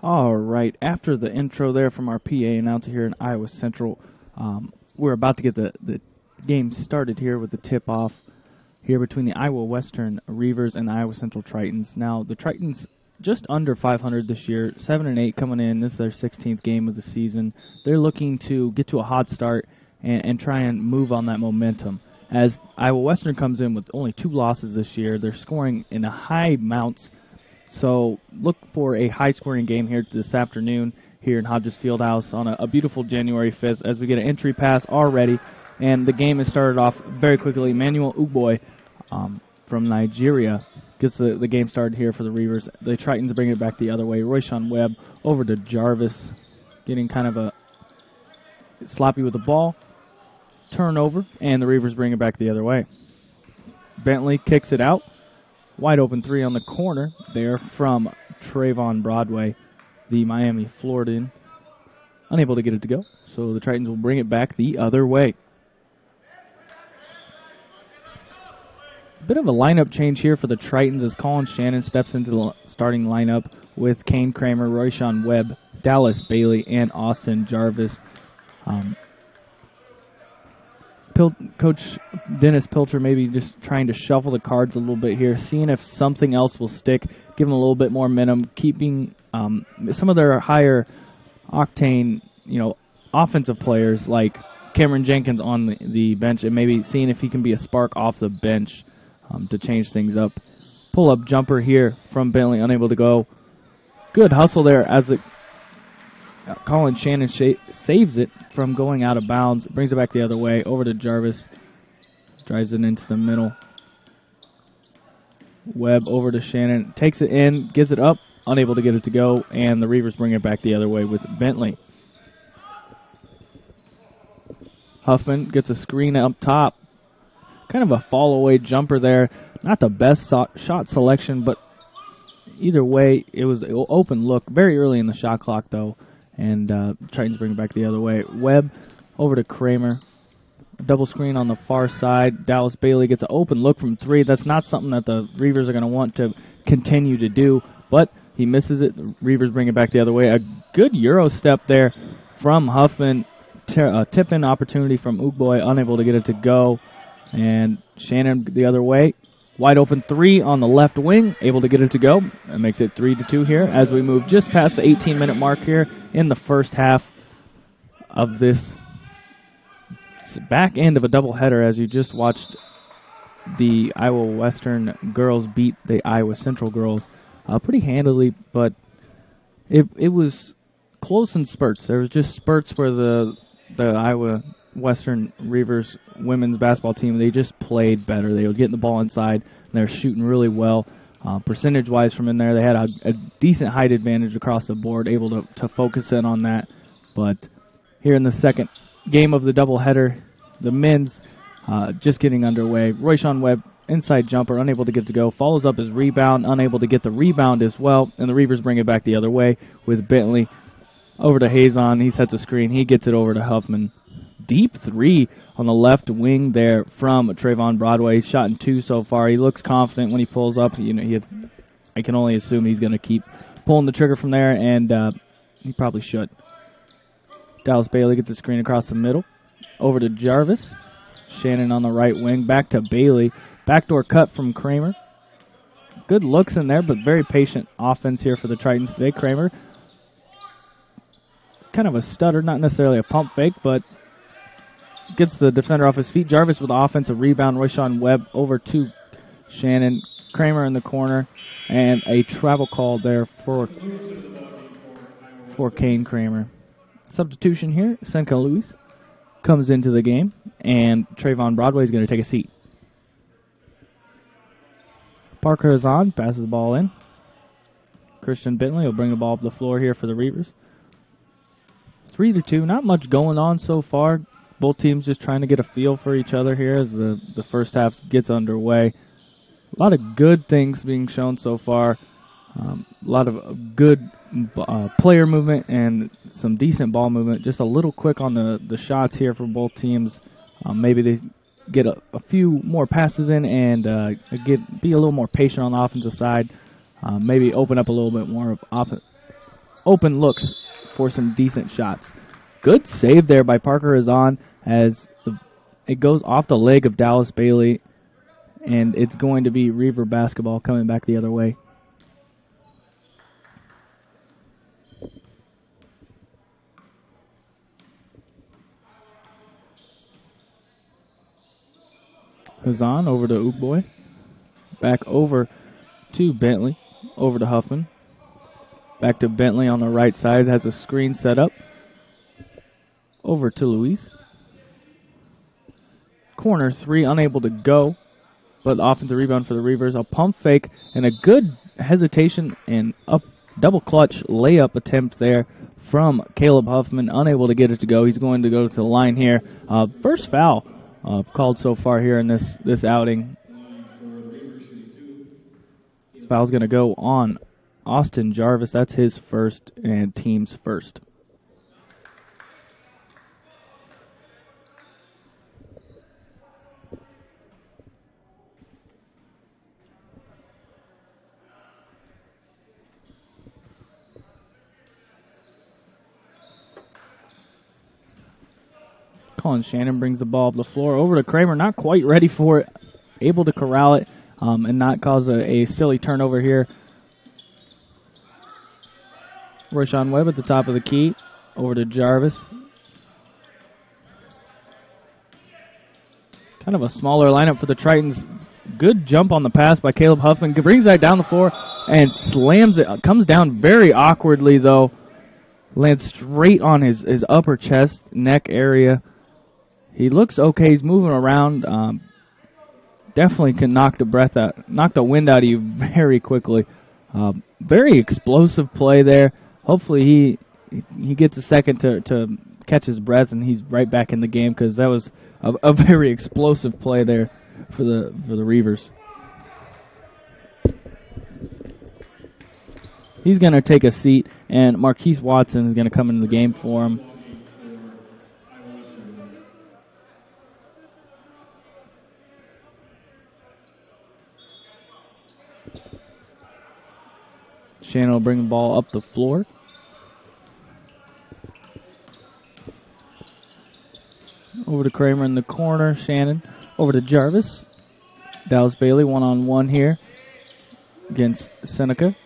All right, after the intro there from our PA announcer here in Iowa Central, we're about to get the game started here with the tip-off here between the Iowa Western Reavers and the Iowa Central Tritons. Now, the Tritons just under 500 this year, 7-8 coming in. This is their 16th game of the season. They're looking to get to a hot start and try and move on that momentum. As Iowa Western comes in with only 2 losses this year, they're scoring in a high amounts. So look for a high-scoring game here this afternoon here in Hodges Fieldhouse on a beautiful January 5th as we get an entry pass already. And the game has started off very quickly. Emmanuel Ugboy from Nigeria gets the game started here for the Reavers. The Tritons bring it back the other way. Royshawn Webb over to Jarvis, getting kind of a sloppy with the ball. Turnover, and the Reavers bring it back the other way. Bentley kicks it out. Wide open 3 on the corner there from Trayvon Broadway, the Miami Floridian. Unable to get it to go, so the Tritons will bring it back the other way. Bit of a lineup change here for the Tritons as Colin Shannon steps into the starting lineup with Kane Kramer, Royshawn Webb, Dallas Bailey, and Austin Jarvis. Coach Dennis Pilcher maybe just trying to shuffle the cards a little bit here, seeing if something else will stick, give them a little bit more momentum, keeping some of their higher octane, offensive players like Cameron Jenkins on the bench, and maybe seeing if he can be a spark off the bench to change things up. Pull-up jumper here from Bentley, unable to go. Good hustle there as Colin Shannon saves it from going out of bounds, brings it back the other way, over to Jarvis, drives it into the middle. Webb over to Shannon, takes it in, gives it up, unable to get it to go, and the Reavers bring it back the other way with Bentley. Huffman gets a screen up top. Kind of a fall-away jumper there. Not the best shot selection, but either way, it was an open look very early in the shot clock, though. And Tritons bring it back the other way. Webb over to Kramer. A double screen on the far side. Dallas Bailey gets an open look from 3. That's not something that the Reavers are going to want to continue to do, but he misses it. The Reavers bring it back the other way. A good Euro step there from Huffman. Tip-in opportunity from Ugboy, unable to get it to go. And Shannon the other way. Wide open 3 on the left wing, able to get it to go. That makes it 3-2 here as we move just past the 18-minute mark here in the first half of this back end of a doubleheader, as you just watched the Iowa Western girls beat the Iowa Central girls pretty handily, but it was close in spurts. There was just spurts where the Iowa Western Reavers women's basketball team, they just played better. They were getting the ball inside, and they were shooting really well. Percentage-wise from in there, they had a decent height advantage across the board, able to focus in on that. But here in the second game of the doubleheader, the men's just getting underway. Royshawn Webb, inside jumper, unable to get to go. Follows up his rebound, unable to get the rebound as well. And the Reavers bring it back the other way with Bentley over to Hazon. He sets a screen. He gets it over to Huffman. Deep 3 on the left wing there from Trayvon Broadway. He's shot in 2 so far. He looks confident when he pulls up. He had I can only assume he's going to keep pulling the trigger from there, and he probably should. Dallas Bailey gets the screen across the middle. Over to Jarvis. Shannon on the right wing. Back to Bailey. Backdoor cut from Kramer. Good looks in there, but very patient offense here for the Tritons today. Kramer, kind of a stutter, not necessarily a pump fake, but gets the defender off his feet. Jarvis with the offensive rebound. Royshawn Webb over to Shannon. Kramer in the corner, and a travel call there for Kane Kramer. Substitution here. Senka Lewis comes into the game, and Trayvon Broadway is going to take a seat. Parker is on, passes the ball in. Christian Bentley will bring the ball up the floor here for the Reavers. 3-2, not much going on so far. Both teams just trying to get a feel for each other here as the first half gets underway. A lot of good things being shown so far. A lot of good player movement and some decent ball movement. Just a little quick on the shots here for both teams. Maybe they get a few more passes in and be a little more patient on the offensive side. Maybe open up a little bit more of open looks for some decent shots. Good save there by Parker is on as it goes off the leg of Dallas Bailey, and it's going to be Reaver basketball coming back the other way. Hazan over to Ookboy. Back over to Bentley. Over to Huffman. Back to Bentley on the right side. Has a screen set up. Over to Luis. Corner three, unable to go. But offensive rebound for the Reavers. A pump fake and a good hesitation and up double clutch layup attempt there from Caleb Huffman. Unable to get it to go. He's going to go to the line here. First foul called so far here in this outing. Foul's going to go on Austin Jarvis. That's his first and team's first. Colin Shannon brings the ball up the floor over to Kramer. Not quite ready for it. Able to corral it and not cause a silly turnover here. Royshawn Webb at the top of the key. Over to Jarvis. Kind of a smaller lineup for the Tritons. Good jump on the pass by Caleb Huffman. Brings that down the floor and slams it. Comes down very awkwardly, though. Lands straight on his upper chest, neck area. He looks okay. He's moving around. Definitely can knock the wind out of you very quickly. Very explosive play there. Hopefully he gets a second to catch his breath and he's right back in the game, because that was a very explosive play there for the Reavers. He's going to take a seat, and Marquise Watson is going to come into the game for him. Shannon will bring the ball up the floor. Over to Kramer in the corner. Shannon over to Jarvis. Dallas Bailey one-on-one here against Seneca.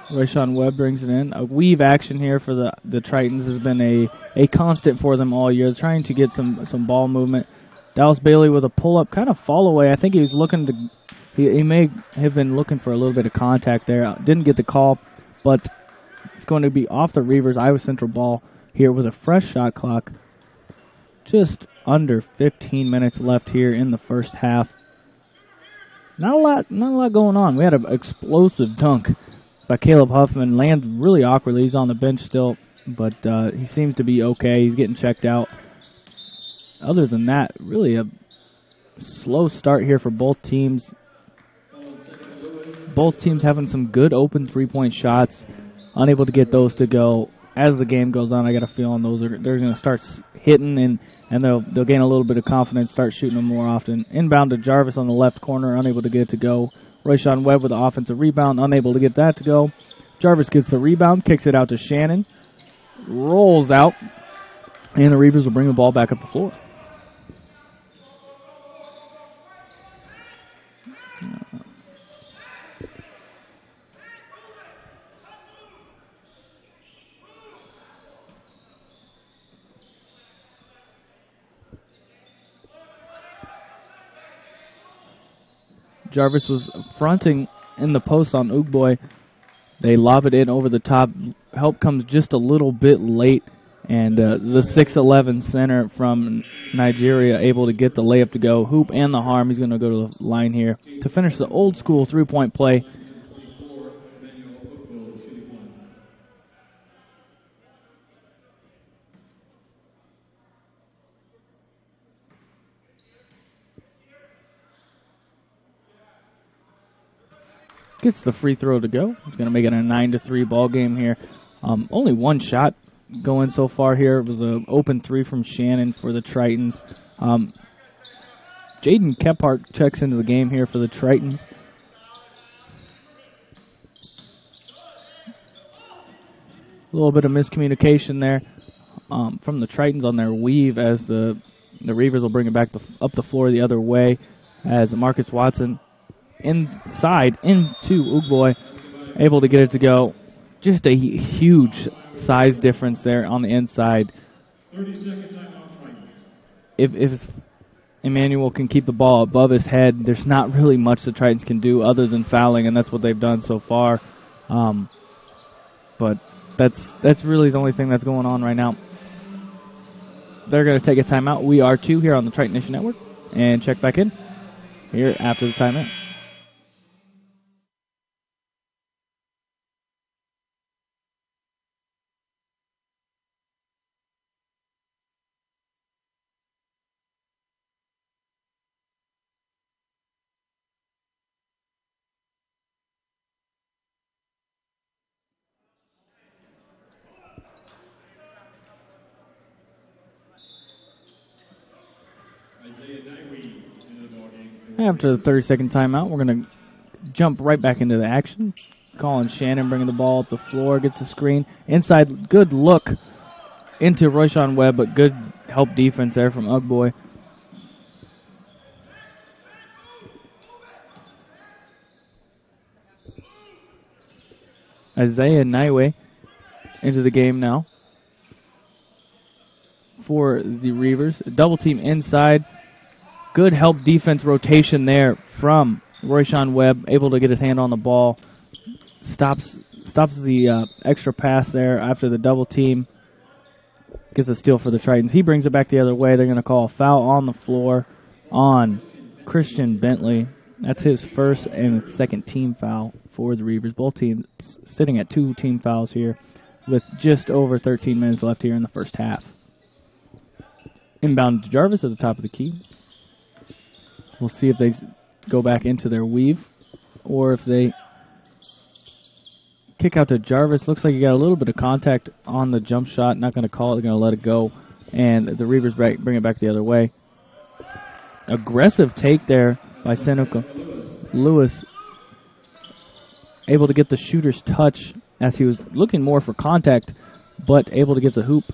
Royshawn Webb brings it in. A weave action here for the Tritons has been a constant for them all year, trying to get some ball movement. Dallas Bailey with a pull-up, kind of fall away. I think he was looking to... He may have been looking for a little bit of contact there. Didn't get the call, but it's going to be off the Reavers Iowa Central ball here with a fresh shot clock. Just under 15 minutes left here in the first half. Not a lot going on. We had an explosive dunk by Caleb Huffman. Lands really awkwardly. He's on the bench still, but he seems to be okay. He's getting checked out. Other than that, really a slow start here for both teams. Both teams having some good open three-point shots, unable to get those to go. As the game goes on, I got a feeling they're going to start hitting, and they'll gain a little bit of confidence, start shooting them more often. Inbound to Jarvis on the left corner, unable to get it to go. Royshawn Webb with the offensive rebound, unable to get that to go. Jarvis gets the rebound, kicks it out to Shannon, rolls out, and the Reavers will bring the ball back up the floor. Jarvis was fronting in the post on Ugboy. They lob it in over the top. Help comes just a little bit late, and the 6'11 center from Nigeria able to get the layup to go. Hoop and the harm. He's going to go to the line here to finish the old school three-point play. Gets the free throw to go. He's going to make it a 9-3 ball game here. Only one shot going so far here. It was an open three from Shannon for the Tritons. Jaden Kephart checks into the game here for the Tritons. A little bit of miscommunication there from the Tritons on their weave as the Reavers will bring it back up the floor the other way as Marcus Watson inside into Ugboy, able to get it to go. Just a huge size difference there on the inside. 30-second timeout. If Emmanuel can keep the ball above his head, there's not really much the Tritons can do other than fouling, and that's what they've done so far. But that's really the only thing that's going on right now. They're going to take a timeout. We are too here on the Triton Nation Network, and check back in here after the timeout. After the 30-second timeout, we're going to jump right back into the action. Colin Shannon bringing the ball up the floor, gets the screen. Inside, good look into Royshawn Webb, but good help defense there from Ugboy. Isaiah Naiwe into the game now for the Reavers. A double team inside. Good help defense rotation there from Royshawn Webb, able to get his hand on the ball. Stops the extra pass there after the double team. Gets a steal for the Tritons. He brings it back the other way. They're going to call a foul on the floor on Christian Bentley. That's his first and second team foul for the Reavers. Both teams sitting at 2 team fouls here with just over 13 minutes left here in the first half. Inbound to Jarvis at the top of the key. We'll see if they go back into their weave or if they kick out to Jarvis. Looks like he got a little bit of contact on the jump shot. Not going to call it. They're going to let it go. And the Reavers bring it back the other way. Aggressive take there by Seneca Lewis. Able to get the shooter's touch as he was looking more for contact, but able to get the hoop.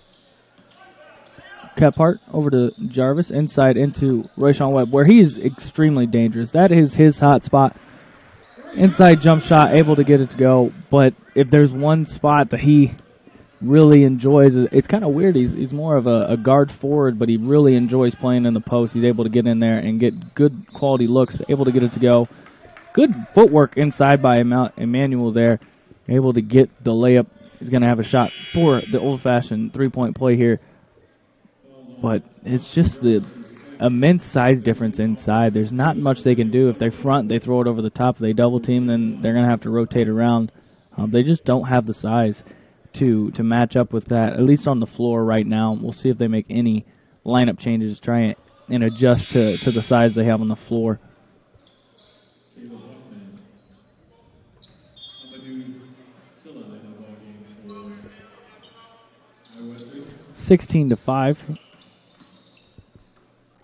Kephart over to Jarvis, inside into Royshawn Webb, where he is extremely dangerous. That is his hot spot. Inside jump shot, able to get it to go. But if there's one spot that he really enjoys, it's kind of weird. He's more of a guard forward, but he really enjoys playing in the post. He's able to get in there and get good quality looks, able to get it to go. Good footwork inside by Emmanuel there. Able to get the layup. He's going to have a shot for the old-fashioned three-point play here. But it's just the immense size difference inside. There's not much they can do. If they front, they throw it over the top. If they double team, then they're going to have to rotate around. They just don't have the size to match up with that, at least on the floor right now. We'll see if they make any lineup changes, try and adjust to the size they have on the floor. 16-5.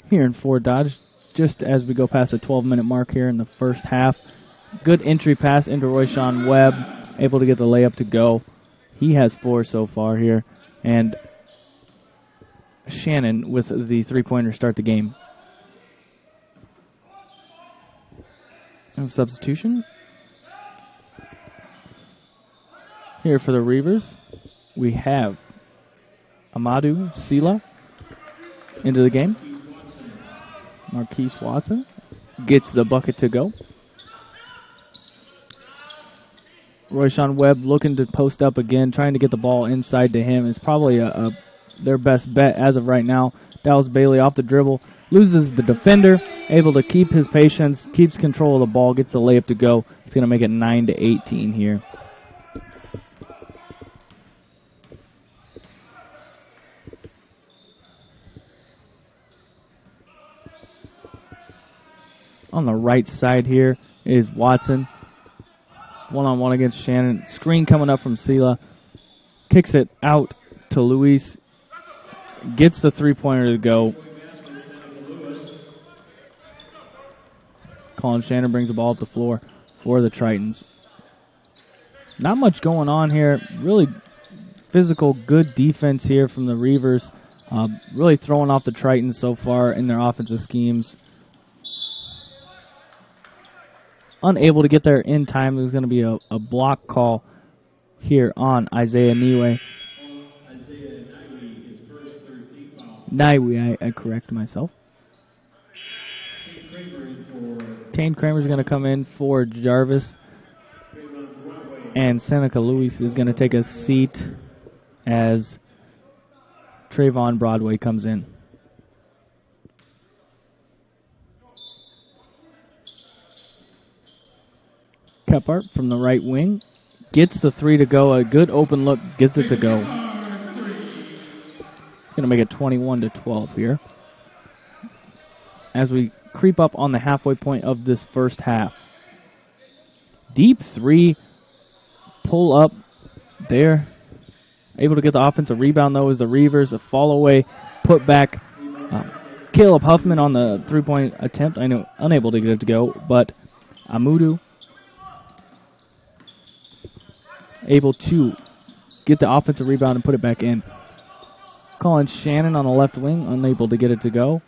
Here in Fort Dodge, just as we go past the 12-minute mark here in the first half. Good entry pass into Royshawn Webb, able to get the layup to go. He has 4 so far here. And Shannon with the three-pointer start the game. And substitution. Here for the Reavers, we have Amadou Sila into the game. Marquise Watson gets the bucket to go. Royshawn Webb looking to post up again, trying to get the ball inside to him. It's probably their best bet as of right now. Dallas Bailey off the dribble, loses the defender, able to keep his patience, keeps control of the ball, gets the layup to go. It's going to make it 9-18 here. On the right side here is Watson. One-on-one against Shannon. Screen coming up from Sela. Kicks it out to Luis. Gets the three-pointer to go. Colin Shannon brings the ball up the floor for the Tritons. Not much going on here. Really physical, good defense here from the Reavers. Really throwing off the Tritons so far in their offensive schemes. Unable to get there in time. There's going to be a block call here on Isaiah Niwe. Niwe, I correct myself. Kane Kramer's going to come in for Jarvis. And Seneca Lewis is going to take a seat as Trayvon Broadway comes in. Kephart from the right wing gets the three to go. A good open look, gets it to go. It's going to make it 21-12 here. As we creep up on the halfway point of this first half. Deep three, pull up there. Able to get the offensive rebound, though, is the Reavers. A fall away, put back. Caleb Huffman on the three-point attempt. I know, unable to get it to go, but Amudu able to get the offensive rebound and put it back in. Colin Shannon on the left wing, unable to get it to go.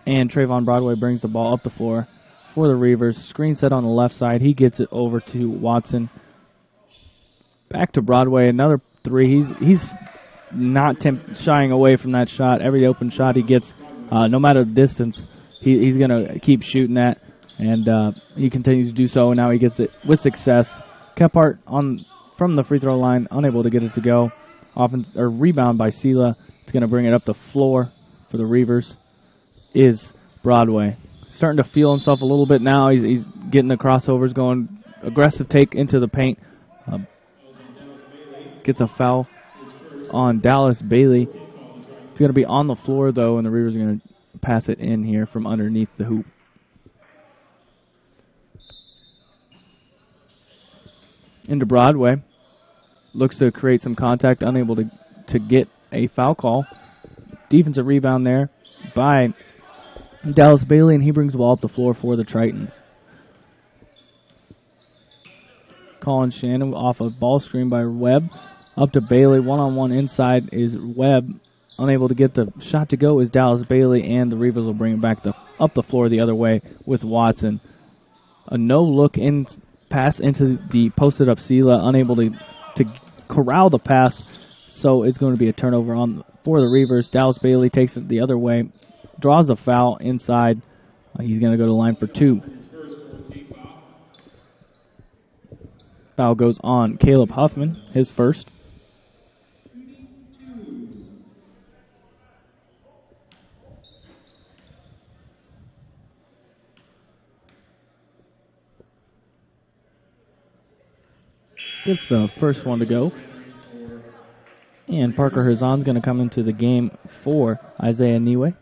And Trayvon Broadway brings the ball up the floor for the Reavers. Screen set on the left side. He gets it over to Watson. Back to Broadway, another three. He's not shying away from that shot. Every open shot he gets, no matter the distance, he's going to keep shooting that. And he continues to do so, and now he gets it with success. Kephart from the free throw line, unable to get it to go. Rebound by Sela. It's going to bring it up the floor for the Reavers. Is Broadway. Starting to feel himself a little bit now. He's getting the crossovers going. Aggressive take into the paint. Gets a foul on Dallas Bailey. It's going to be on the floor, though, and the Reavers are going to pass it in here from underneath the hoop. Into Broadway. Looks to create some contact, unable to get a foul call. Defensive rebound there by Dallas Bailey, and he brings the ball up the floor for the Tritons. Colin Shannon off a ball screen by Webb. Up to Bailey. One-on-one inside is Webb. Unable to get the shot to go is Dallas Bailey, and the Reavers will bring it back up the floor the other way with Watson. A no-look in pass into the posted-up Sela. Unable to corral the pass, so it's going to be a turnover for the Reavers. Dallas Bailey takes it the other way. Draws the foul inside. He's going to go to the line for two. Foul goes on Caleb Huffman, his first. Gets the first one to go. And Parker Herzon's going to come into the game for Isaiah Niwe.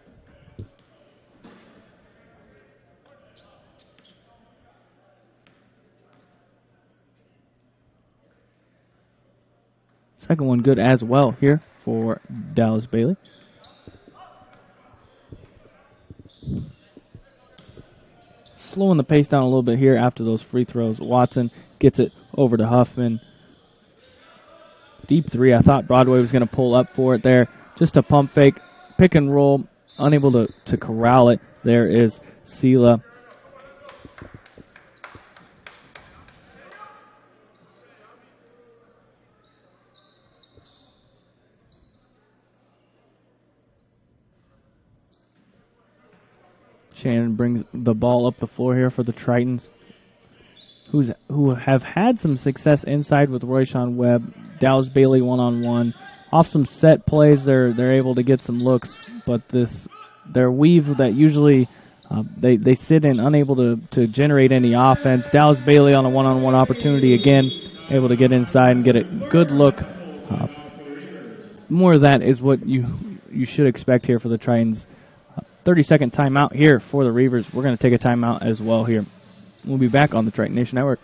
Second one good as well here for Dallas Bailey. slowing the pace down a little bit here after those free throws. Watson gets it over to Huffman. Deep three. I thought Broadway was going to pull up for it there. Just a pump fake, pick and roll, unable to corral it. There is Sela. Shannon brings the ball up the floor here for the Tritons, who have had some success inside with Royshawn Webb. Dallas Bailey one-on-one. Off some set plays, they're able to get some looks, but their weave that usually they sit in, unable to generate any offense. Dallas Bailey on a one-on-one opportunity again, able to get inside and get a good look. More of that is what you should expect here for the Tritons. 30-second timeout here for the Reavers. We're going to take a timeout as well here. We'll be back on the Triton Nation Network.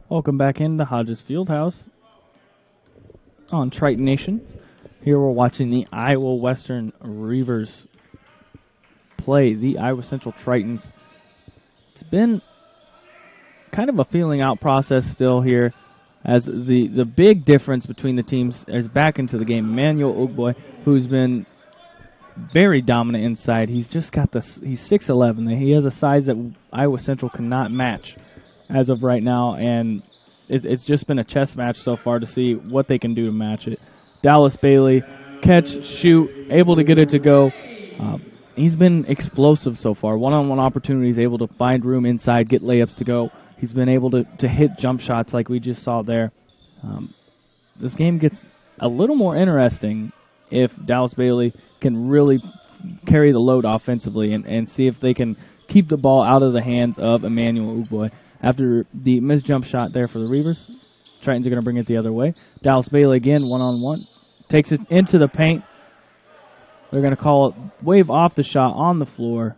Welcome back into Hodges Fieldhouse on Triton Nation. Here we're watching the Iowa Western Reavers play the Iowa Central Tritons. It's been kind of a feeling out process still here, as the big difference between the teams is back into the game. Emmanuel Ugboy, who's been very dominant inside. He's just got he's 6'11". He has a size that Iowa Central cannot match as of right now, and it's just been a chess match so far to see what they can do to match it. Dallas Bailey, catch, shoot, able to get it to go. He's been explosive so far. One-on-one opportunities, able to find room inside, get layups to go. He's been able to hit jump shots like we just saw there. This game gets a little more interesting if Dallas Bailey can really carry the load offensively and see if they can keep the ball out of the hands of Emmanuel Ugboy. After the missed jump shot there for the Reavers, Tritons are going to bring it the other way. Dallas Bailey again, one-on-one. Takes it into the paint. They're going to call it wave off the shot on the floor,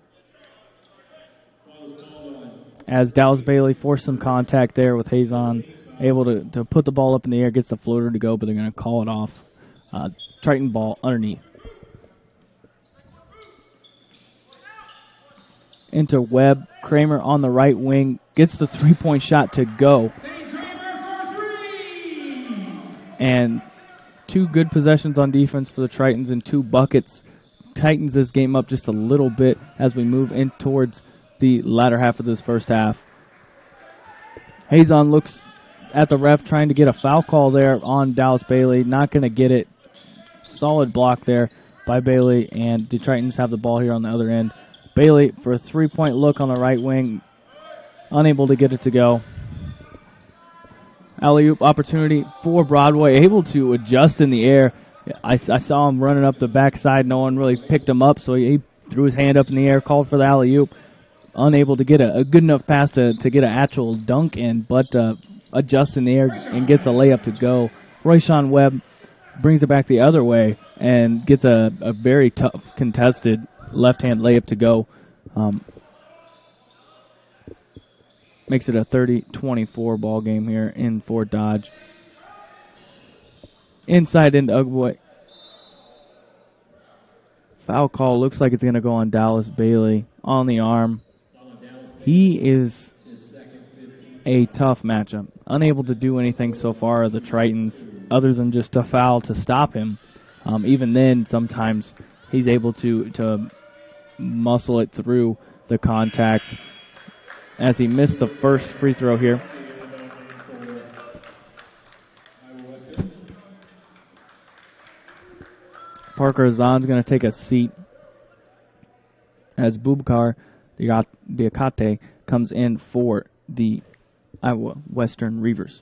as Dallas Bailey forced some contact there with Hazon, able to put the ball up in the air, gets the floater to go, but they're going to call it off. Triton ball underneath. Into Webb. Kramer on the right wing gets the three-point shot to go. And two good possessions on defense for the Tritons and 2 buckets. Tightens this game up just a little bit as we move in towards the latter half of this first half. Hazon looks at the ref trying to get a foul call there on Dallas Bailey. Not going to get it. Solid block there by Bailey, and the Tritons have the ball here on the other end. Bailey for a three-point look on the right wing. Unable to get it to go. Alley-oop opportunity for Broadway. Able to adjust in the air. I saw him running up the backside. No one really picked him up, so he threw his hand up in the air, called for the alley-oop. Unable to get a good enough pass to get an actual dunk in, but adjusts in the air and gets a layup to go. Royshawn Webb brings it back the other way and gets a very tough contested left-hand layup to go. Makes it a 30-24 ball game here in Fort Dodge. Inside into Ugboy. Foul call looks like it's going to go on Dallas Bailey on the arm. He is a tough matchup. Unable to do anything so far, the Tritons, other than just a foul to stop him. Even then, sometimes he's able to muscle it through the contact as he missed the first free throw here. Parker Azan's going to take a seat as Bubakar Diakate comes in for the Iowa Western Reavers.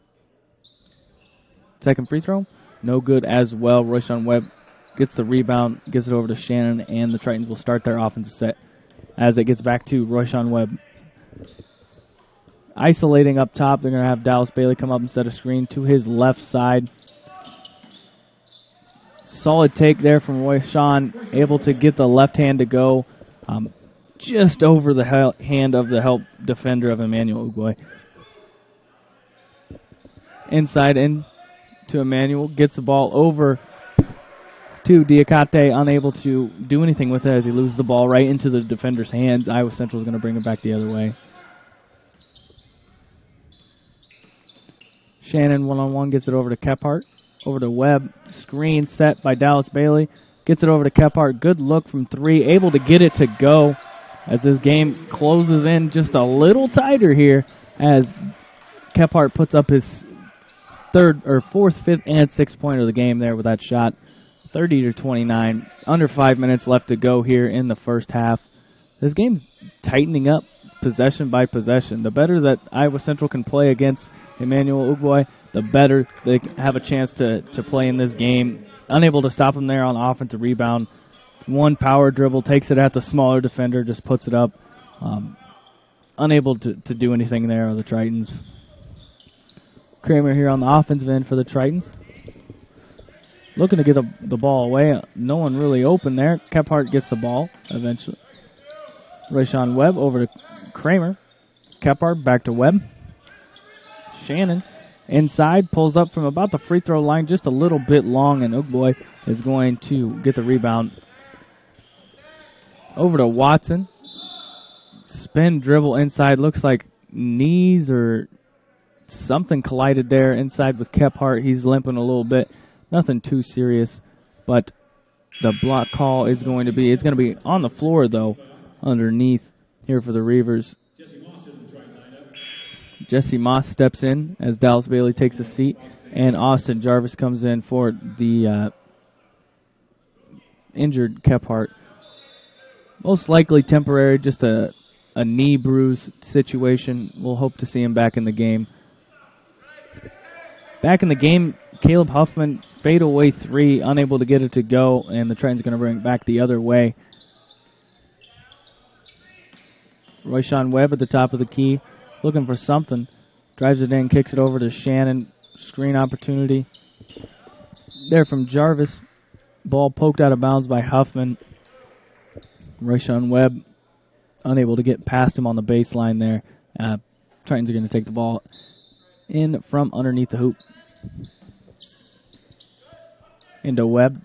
Second free throw, no good as well. Royshawn Webb gets the rebound, gets it over to Shannon, and the Tritons will start their offensive set as it gets back to Royshawn Webb. Isolating up top, they're going to have Dallas Bailey come up and set a screen to his left side. Solid take there from Royshawn, able to get the left hand to go just over the hand of the help defender of Emmanuel Ugboy. Inside in to Emmanuel, gets the ball over to Diakate, unable to do anything with it as he loses the ball right into the defender's hands. Iowa Central is going to bring it back the other way. Shannon one-on-one gets it over to Kephart. Over to Webb. Screen set by Dallas Bailey. Gets it over to Kephart. Good look from three. Able to get it to go as this game closes in just a little tighter here as Kephart puts up his fourth, fifth, and sixth pointer of the game there with that shot. 30-29. Under 5 minutes left to go here in the first half. This game's tightening up possession by possession. The better that Iowa Central can play against Emmanuel Ugboy, the better they have a chance to play in this game. Unable to stop him there on offensive rebound. One power dribble, takes it at the smaller defender, just puts it up. Unable to do anything there on the Tritons. Kramer here on the offensive end for the Tritons. Looking to get the ball away. No one really open there. Kephart gets the ball eventually. Royshawn Webb over to Kramer. Kephart back to Webb. Shannon inside, pulls up from about the free throw line, just a little bit long, and Ugboy is going to get the rebound. Over to Watson. Spin dribble inside. Looks like knees or something collided there inside with Kephart. He's limping a little bit. Nothing too serious, but the block call is going to be, it's going to be on the floor, though, underneath here for the Reavers. Jesse Moss steps in as Dallas Bailey takes a seat, and Austin Jarvis comes in for the injured Kephart. Most likely temporary, just a knee bruise situation. We'll hope to see him back in the game. Back in the game, Caleb Huffman, fadeaway three, unable to get it to go, and the Tritons are going to bring it back the other way. Royshawn Webb at the top of the key, looking for something. Drives it in, kicks it over to Shannon. Screen opportunity there from Jarvis. Ball poked out of bounds by Huffman. Royshawn Webb unable to get past him on the baseline there. Tritons are going to take the ball in from underneath the hoop. Into Webb.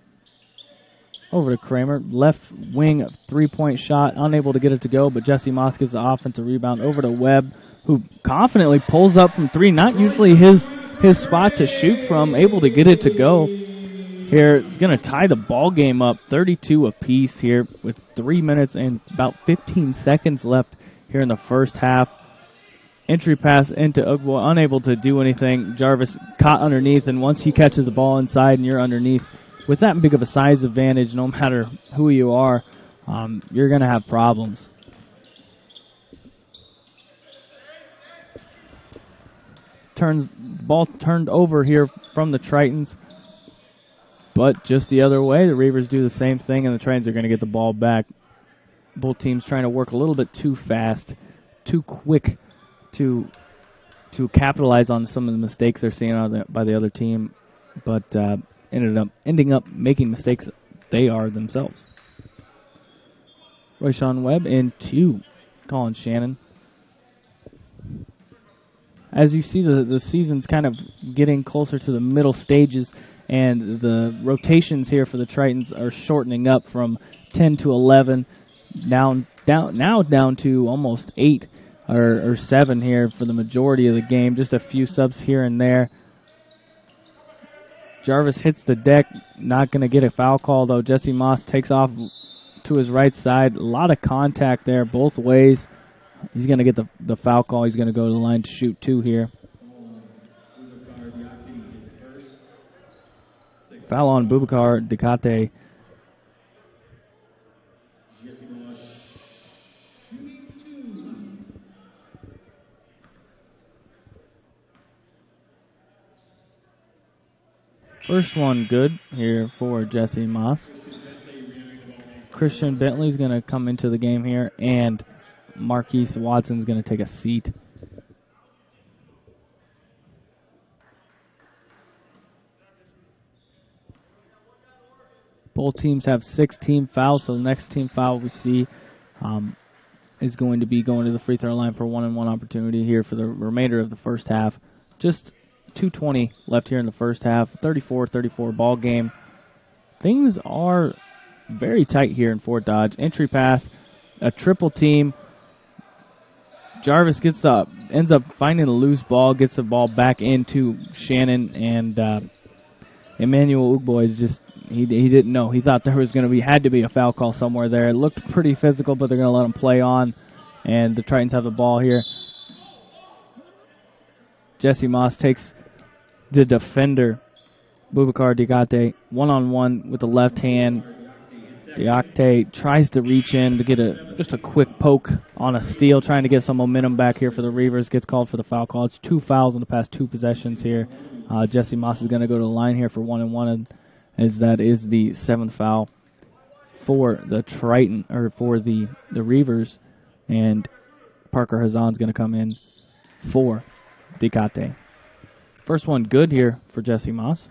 Over to Kramer. Left wing three-point shot. Unable to get it to go, but Jesse Moss gets the offensive rebound. Over to Webb, who confidently pulls up from three. Not usually his spot to shoot from. Able to get it to go. Here, it's going to tie the ball game up 32 apiece here with 3 minutes and about 15 seconds left here in the first half. Entry pass into Ugboy, unable to do anything. Jarvis caught underneath, and once he catches the ball inside and you're underneath, with that big of a size advantage, no matter who you are, you're going to have problems. Ball turned over here from the Tritons, but just the other way, the Reavers do the same thing, and the Tritons are going to get the ball back. Both teams trying to work a little bit too fast, too quick to capitalize on some of the mistakes they're seeing by the other team, but ending up making mistakes they are themselves. Royshawn Webb into Colin Shannon. As you see, the season's kind of getting closer to the middle stages, and the rotations here for the Tritons are shortening up from 10 to 11, down to almost 8 or 7 here for the majority of the game. Just a few subs here and there. Jarvis hits the deck, not going to get a foul call, though. Jesse Moss takes off to his right side. A lot of contact there both ways. He's going to get the foul call. He's going to go to the line to shoot 2 here. Foul on Boubacar Dikate. First one good here for Jesse Moss. Christian Bentley's going to come into the game here, and Marquise Watson's going to take a seat. Both teams have 6 team fouls, so the next team foul we see is going to be going to the free throw line for 1-and-1 opportunity here for the remainder of the first half. Just 2:20 left here in the first half. 34-34 ball game. Things are very tight here in Fort Dodge. Entry pass, a triple team. Jarvis ends up finding a loose ball, gets the ball back into Shannon, and Emmanuel Ugboy is just he didn't know. He thought there was had to be a foul call somewhere there. It looked pretty physical, but they're going to let him play on, and the Tritons have the ball here. Jesse Moss takes the defender, Boubacar Diakate, one-on-one with the left hand. Diakate tries to reach in to get just a quick poke on a steal, trying to get some momentum back here for the Reavers. Gets called for the foul call. It's 2 fouls in the past 2 possessions here. Jesse Moss is going to go to the line here for 1-and-1, as that is the 7th foul for the for the Reavers, and Parker Hazan's going to come in for Diakate. First one good here for Jesse Moss.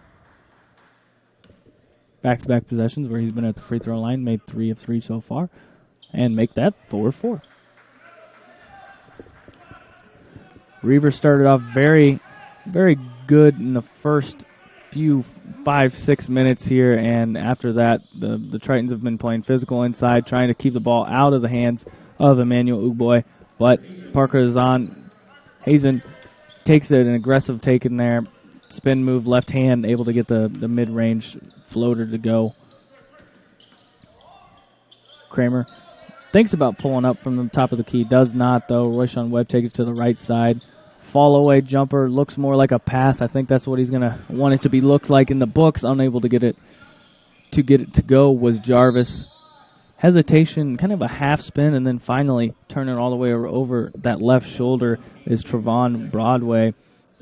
Back-to-back possessions where he's been at the free throw line, made 3 of 3 so far, and make that 4-4. Reavers started off very, very good in the first few 5-6 minutes here, and after that, the Tritons have been playing physical inside, trying to keep the ball out of the hands of Emmanuel Ugboy, but Parker Hazen takes an aggressive take in there, spin move, left hand, able to get the mid-range floater to go. Kramer thinks about pulling up from the top of the key, does not though. Royshawn Webb takes it to the right side. Fall away jumper, looks more like a pass. I think that's what he's going to want it to be looked like in the books. Unable to get it to go was Jarvis. Hesitation, kind of a half spin, and then finally turning all the way over that left shoulder is Trevon Broadway.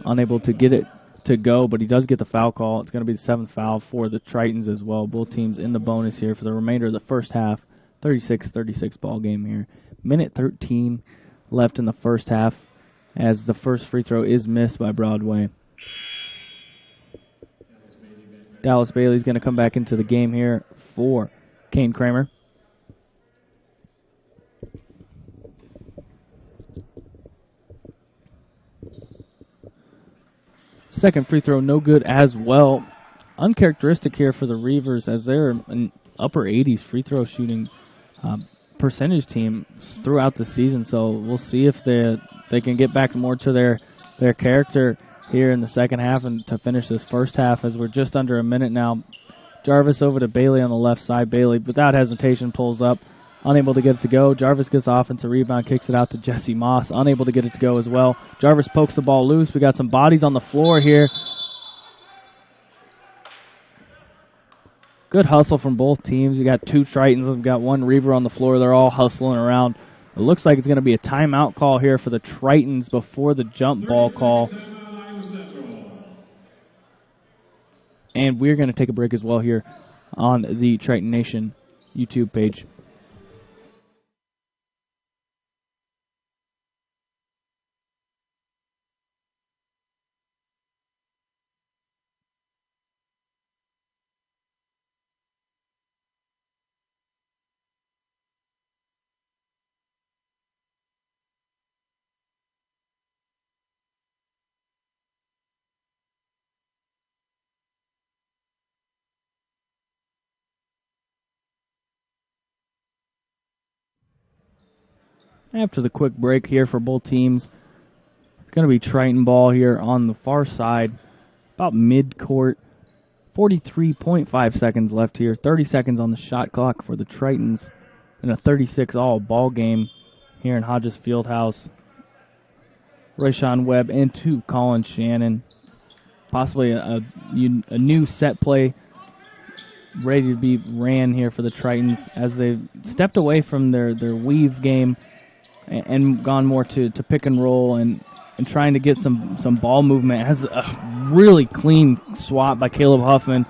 Unable to get it to go, but he does get the foul call. It's going to be the 7th foul for the Tritons as well. Both teams in the bonus here for the remainder of the first half. 36-36 ball game here. Minute 13 left in the first half, as the first free throw is missed by Broadway. Dallas Bailey's going to come back into the game here for Kane Kramer. Second free throw, no good as well. Uncharacteristic here for the Reavers, as they're an upper 80s free throw shooting percentage team throughout the season. So we'll see if they can get back more to their character here in the second half and to finish this first half, as we're just under a minute now. Jarvis over to Bailey on the left side. Bailey, without hesitation, pulls up. Unable to get it to go. Jarvis gets the offensive rebound, kicks it out to Jesse Moss. Unable to get it to go as well. Jarvis pokes the ball loose. We got some bodies on the floor here. Good hustle from both teams. We got 2 Tritons. We've got 1 Reaver on the floor. They're all hustling around. It looks like it's going to be a timeout call here for the Tritons before the jump ball call. And we're going to take a break as well here on the Triton Nation YouTube page. After the quick break here for both teams, it's going to be Triton ball here on the far side, about mid-court. 43.5 seconds left here. 30 seconds on the shot clock for the Tritons. in a 36-all ball game here in Hodges Fieldhouse. Rayshawn Webb into Colin Shannon. Possibly a new set play ready to be ran here for the Tritons as they've stepped away from their weave game and gone more to pick and roll and trying to get some ball movement. It has a really clean swat by Caleb Huffman.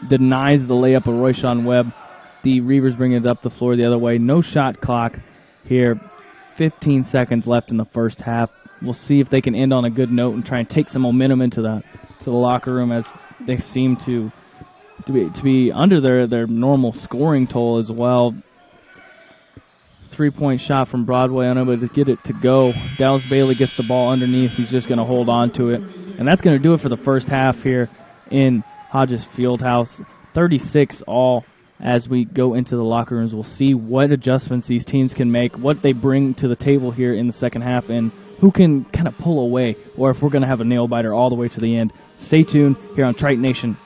Denies the layup of Royshawn Webb. The Reavers bring it up the floor the other way. No shot clock here. 15 seconds left in the first half. We'll see if they can end on a good note and try and take some momentum into the locker room as they seem to be under their normal scoring total as well. 3-point shot from Broadway, unable to get it to go. Dallas Bailey gets the ball underneath. He's just going to hold on to it. And that's going to do it for the first half here in Hodges Fieldhouse. 36-all as we go into the locker rooms. We'll see what adjustments these teams can make, what they bring to the table here in the second half, and who can kind of pull away, or if we're going to have a nail-biter all the way to the end. Stay tuned here on Triton Nation.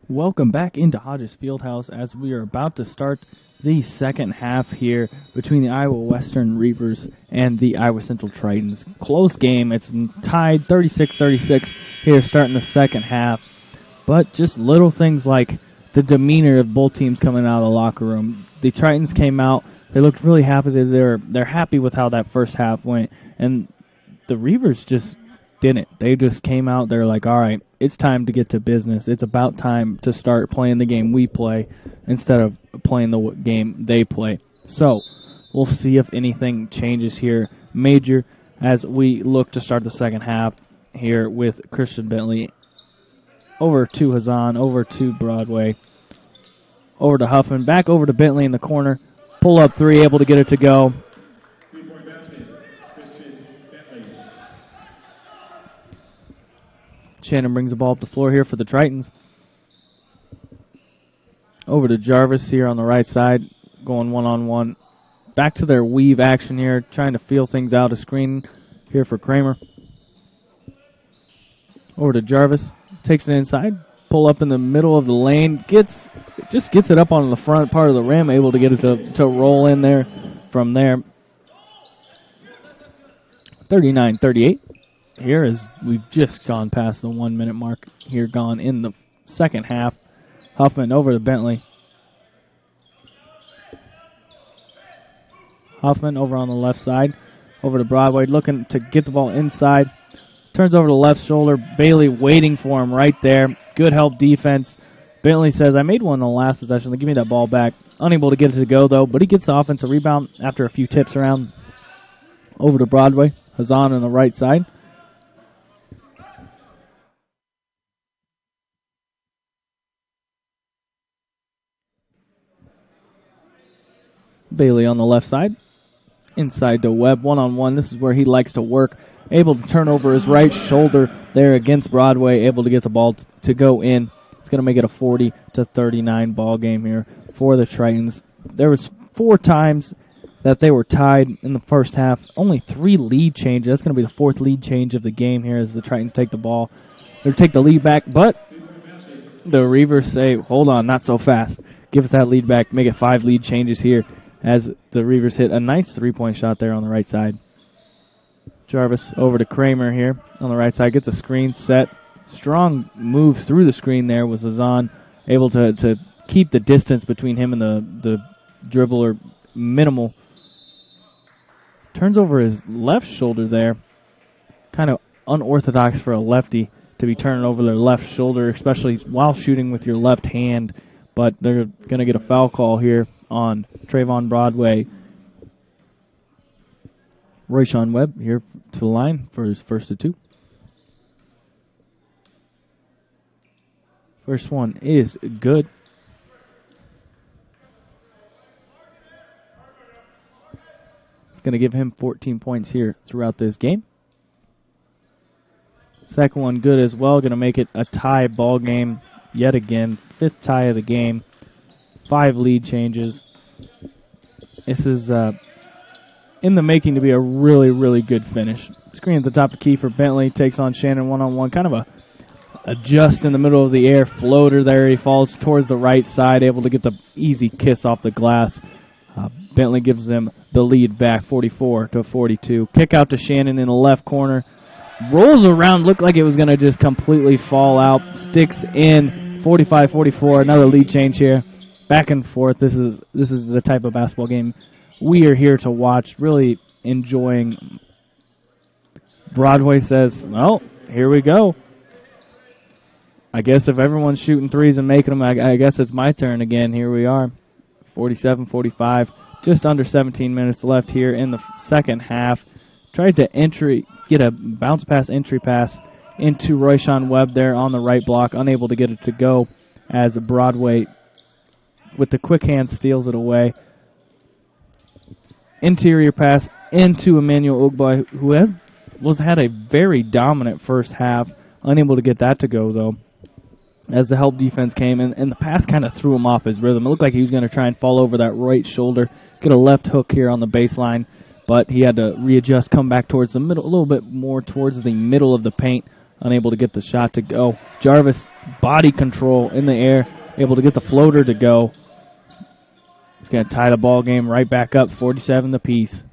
Welcome back into Hodges Fieldhouse as we are about to start the second half here between the Iowa Western Reavers and the Iowa Central Tritons. Close game. It's tied 36-36 here starting the second half. But just little things like the demeanor of both teams coming out of the locker room. The Tritons came out. They looked really happy. They're happy with how that first half went. And the Reavers just didn't. They just came out. They're like, all right, it's time to get to business. It's about time to start playing the game we play instead of playing the game they play. So we'll see if anything changes here major as we look to start the second half here with Christian Bentley. Over to Hazan, over to Broadway, over to Huffman, back over to Bentley in the corner. Pull up three, able to get it to go. 3-point basket, Christian Bentley. Shannon brings the ball up the floor here for the Tritons. Over to Jarvis here on the right side, going one-on-one. Back to their weave action here, trying to feel things out. A screen here for Kramer. Over to Jarvis, takes it inside, pull up in the middle of the lane, gets it up on the front part of the rim, able to get it to roll in there from there. 39-38 here as we've just gone past the 1 minute mark here, gone in the second half. Huffman over to Bentley. Huffman over on the left side, over to Broadway, looking to get the ball inside. Turns over to the left shoulder. Bailey waiting for him right there. Good help defense. Bentley says, I made one in the last possession. Give me that ball back. Unable to get it to go, though, but he gets the offensive rebound after a few tips around. Over to Broadway. Hazan on the right side. Bailey on the left side. Inside to Webb. One-on-one. This is where he likes to work. Able to turn over his right shoulder there against Broadway. Able to get the ball to go in. It's going to make it a 40-39 ball game here for the Tritons. There was 4 times that they were tied in the first half. Only 3 lead changes. That's going to be the 4th lead change of the game here as the Tritons take the ball. They take the lead back, but the Reavers say, hold on, not so fast. Give us that lead back. Make it 5 lead changes here as the Reavers hit a nice 3-point shot there on the right side. Jarvis over to Kramer here on the right side. Gets a screen set. Strong move through the screen there was Hazan. Able to keep the distance between him and the dribbler minimal. Turns over his left shoulder there. Kind of unorthodox for a lefty to be turning over their left shoulder, especially while shooting with your left hand. But they're going to get a foul call here on Trayvon Broadway. Royshawn Webb here to the line for his first of 2. First one is good. It's going to give him 14 points here throughout this game. Second one good as well. Going to make it a tie ball game yet again. 5th tie of the game. 5 lead changes. This is in the making to be a really, really good finish. Screen at the top of the key for Bentley. Takes on Shannon one-on-one. Kind of a just in the middle of the air floater there. He falls towards the right side. Able to get the easy kiss off the glass. Bentley gives them the lead back 44-42. Kick out to Shannon in the left corner. Rolls around. Looked like it was going to just completely fall out. Sticks in 45-44. Another lead change here. Back and forth. This is the type of basketball game we are here to watch, really enjoying. Broadway says, well, here we go. I guess if everyone's shooting threes and making them, I guess it's my turn again. Here we are, 47-45, just under 17 minutes left here in the second half. Tried to get a bounce pass, entry pass into Royshawn Webb there on the right block, unable to get it to go as Broadway, with the quick hand, steals it away. Interior pass into Emmanuel Ugbo, who had a very dominant first half. Unable to get that to go, though, as the help defense came, and the pass kind of threw him off his rhythm. It looked like he was going to try and fall over that right shoulder, get a left hook here on the baseline, but he had to readjust, come back towards the middle, a little bit more towards the middle of the paint, unable to get the shot to go. Jarvis body control in the air, able to get the floater to go. It's going to tie the ball game right back up, 47 apiece.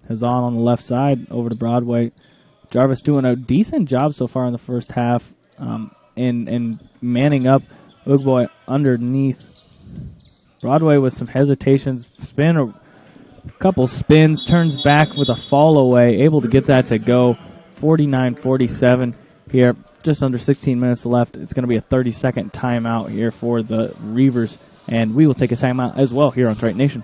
Hazan on the left side, over to Broadway. Jarvis doing a decent job so far in the first half, in manning up Ugboy underneath. Broadway with some hesitations, spin a couple spins, turns back with a fall away, able to get that to go. 49-47 here, just under 16 minutes left. It's going to be a 30-second timeout here for the Reavers, and we will take a timeout as well here on Triton Nation.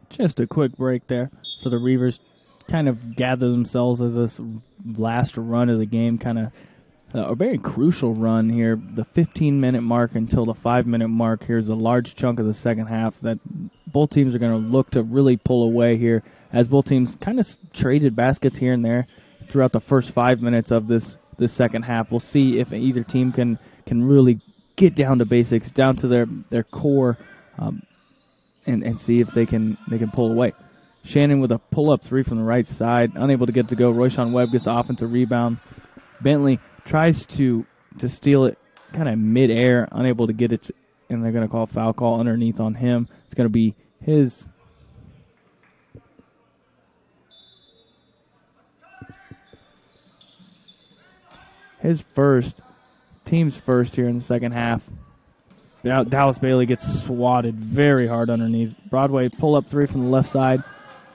Just a quick break there for the Reavers. Kind of gather themselves as this last run of the game, kind of a very crucial run here. The 15-minute mark until the 5-minute mark. Here's a large chunk of the second half that both teams are going to look to really pull away here, as both teams kind of traded baskets here and there throughout the first 5 minutes of this second half. We'll see if either team can really get down to basics, down to their core, and see if they can pull away. Shannon with a pull-up three from the right side, unable to get to go. Royshawn Webb gets the offensive rebound. Bentley tries to steal it kind of mid-air, unable to get it, and they're going to call a foul call underneath on him. It's going to be his first, team's first here in the second half. Dallas Bailey gets swatted very hard underneath. Broadway pull-up three from the left side,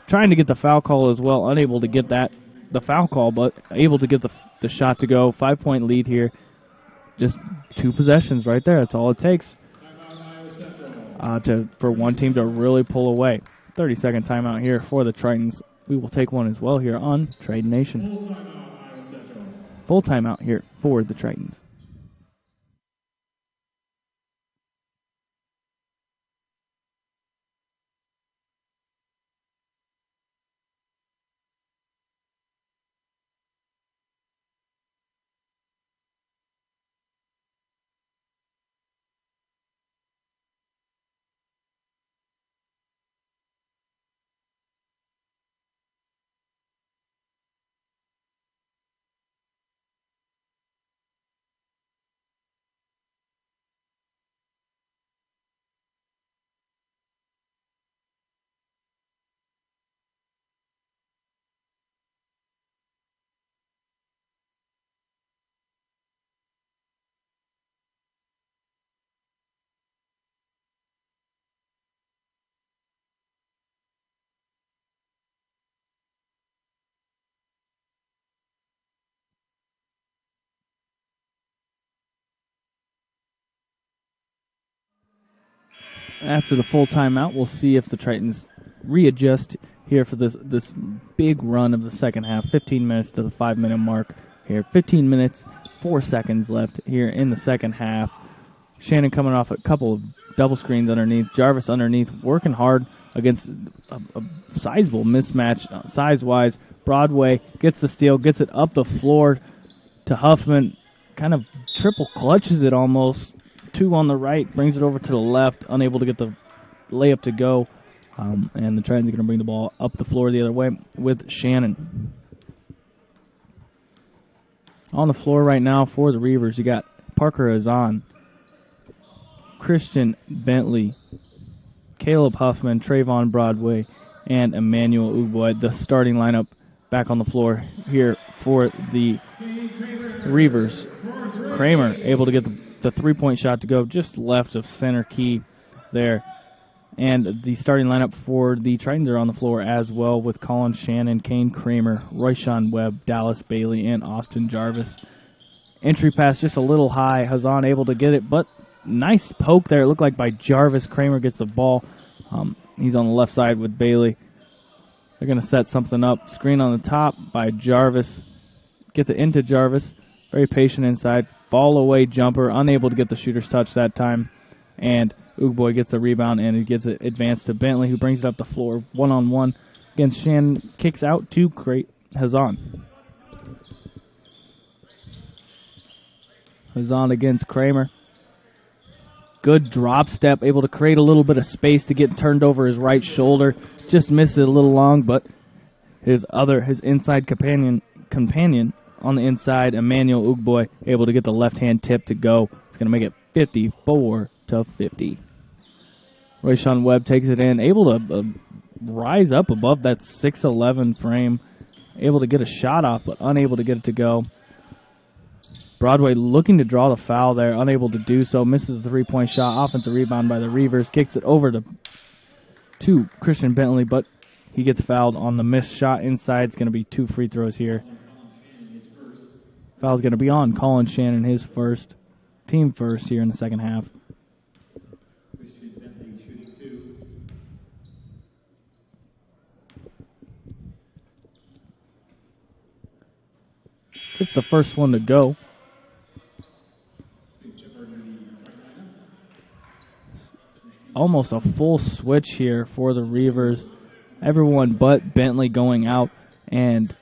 trying to get the foul call as well, unable to get the foul call, but able to get the shot to go. 5-point lead here. Just 2 possessions right there. That's all it takes for one team to really pull away. 30-second timeout here for the Tritons. We will take one as well here on Trade Nation. Full timeout here for the Tritons. After the full timeout, we'll see if the Tritons readjust here for this big run of the second half. 15 minutes to the 5-minute mark here. 15 minutes, 4 seconds left here in the second half. Shannon coming off a couple of double screens underneath. Jarvis underneath, working hard against a sizable mismatch size-wise. Broadway gets the steal, gets it up the floor to Huffman. Kind of triple clutches it almost. 2 on the right, brings it over to the left, unable to get the layup to go. And the Tritons are going to bring the ball up the floor the other way with Shannon. On the floor right now for the Reavers, you got Parker Azan, Christian Bentley, Caleb Huffman, Trayvon Broadway, and Emmanuel Ugboy. The starting lineup back on the floor here for the Reavers. Kramer able to get the 3-point shot to go just left of center key there. And the starting lineup for the Tritons are on the floor as well, with Colin Shannon, Kane Kramer, Royshawn Webb, Dallas Bailey, and Austin Jarvis. Entry pass just a little high. Hazan able to get it, but nice poke there. It looked like by Jarvis. Kramer gets the ball. He's on the left side with Bailey. They're going to set something up. Screen on the top by Jarvis. Gets it into Jarvis. Very patient inside. Fall away jumper. Unable to get the shooter's touch that time. And Ugboy gets the rebound and he gets it advanced to Bentley, who brings it up the floor. 1-on-1 against Shannon. Kicks out to Hazan. Hazan against Kramer. Good drop step. Able to create a little bit of space to get turned over his right shoulder. Just missed it a little long, but his inside companion on the inside, Emmanuel Ugboy, able to get the left-hand tip to go. It's going to make it 54-50. Rayshawn Webb takes it in, able to rise up above that 6'11 frame, able to get a shot off, but unable to get it to go. Broadway looking to draw the foul there, unable to do so, misses the three-point shot, offensive rebound by the Reavers, kicks it over to Christian Bentley, but he gets fouled on the missed shot inside. It's going to be 2 free throws here. Foul's going to be on Colin Shannon, his first, team first here in the second half. It's the first one to go. Almost a full switch here for the Reavers. Everyone but Bentley going out, and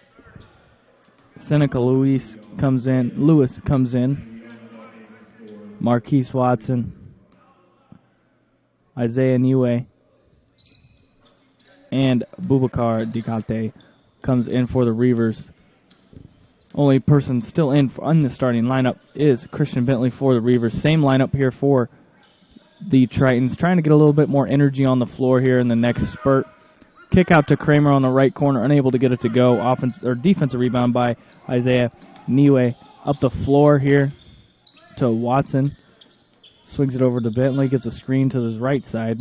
Seneca Lewis comes in. Marquise Watson, Isaiah Niue, and Boubacar Dikate comes in for the Reavers. Only person still in the starting lineup is Christian Bentley for the Reavers. Same lineup here for the Tritons, trying to get a little bit more energy on the floor here in the next spurt. Kick out to Kramer on the right corner, unable to get it to go. Defensive rebound by Isaiah Niue. Up the floor here to Watson. Swings it over to Bentley, gets a screen to his right side.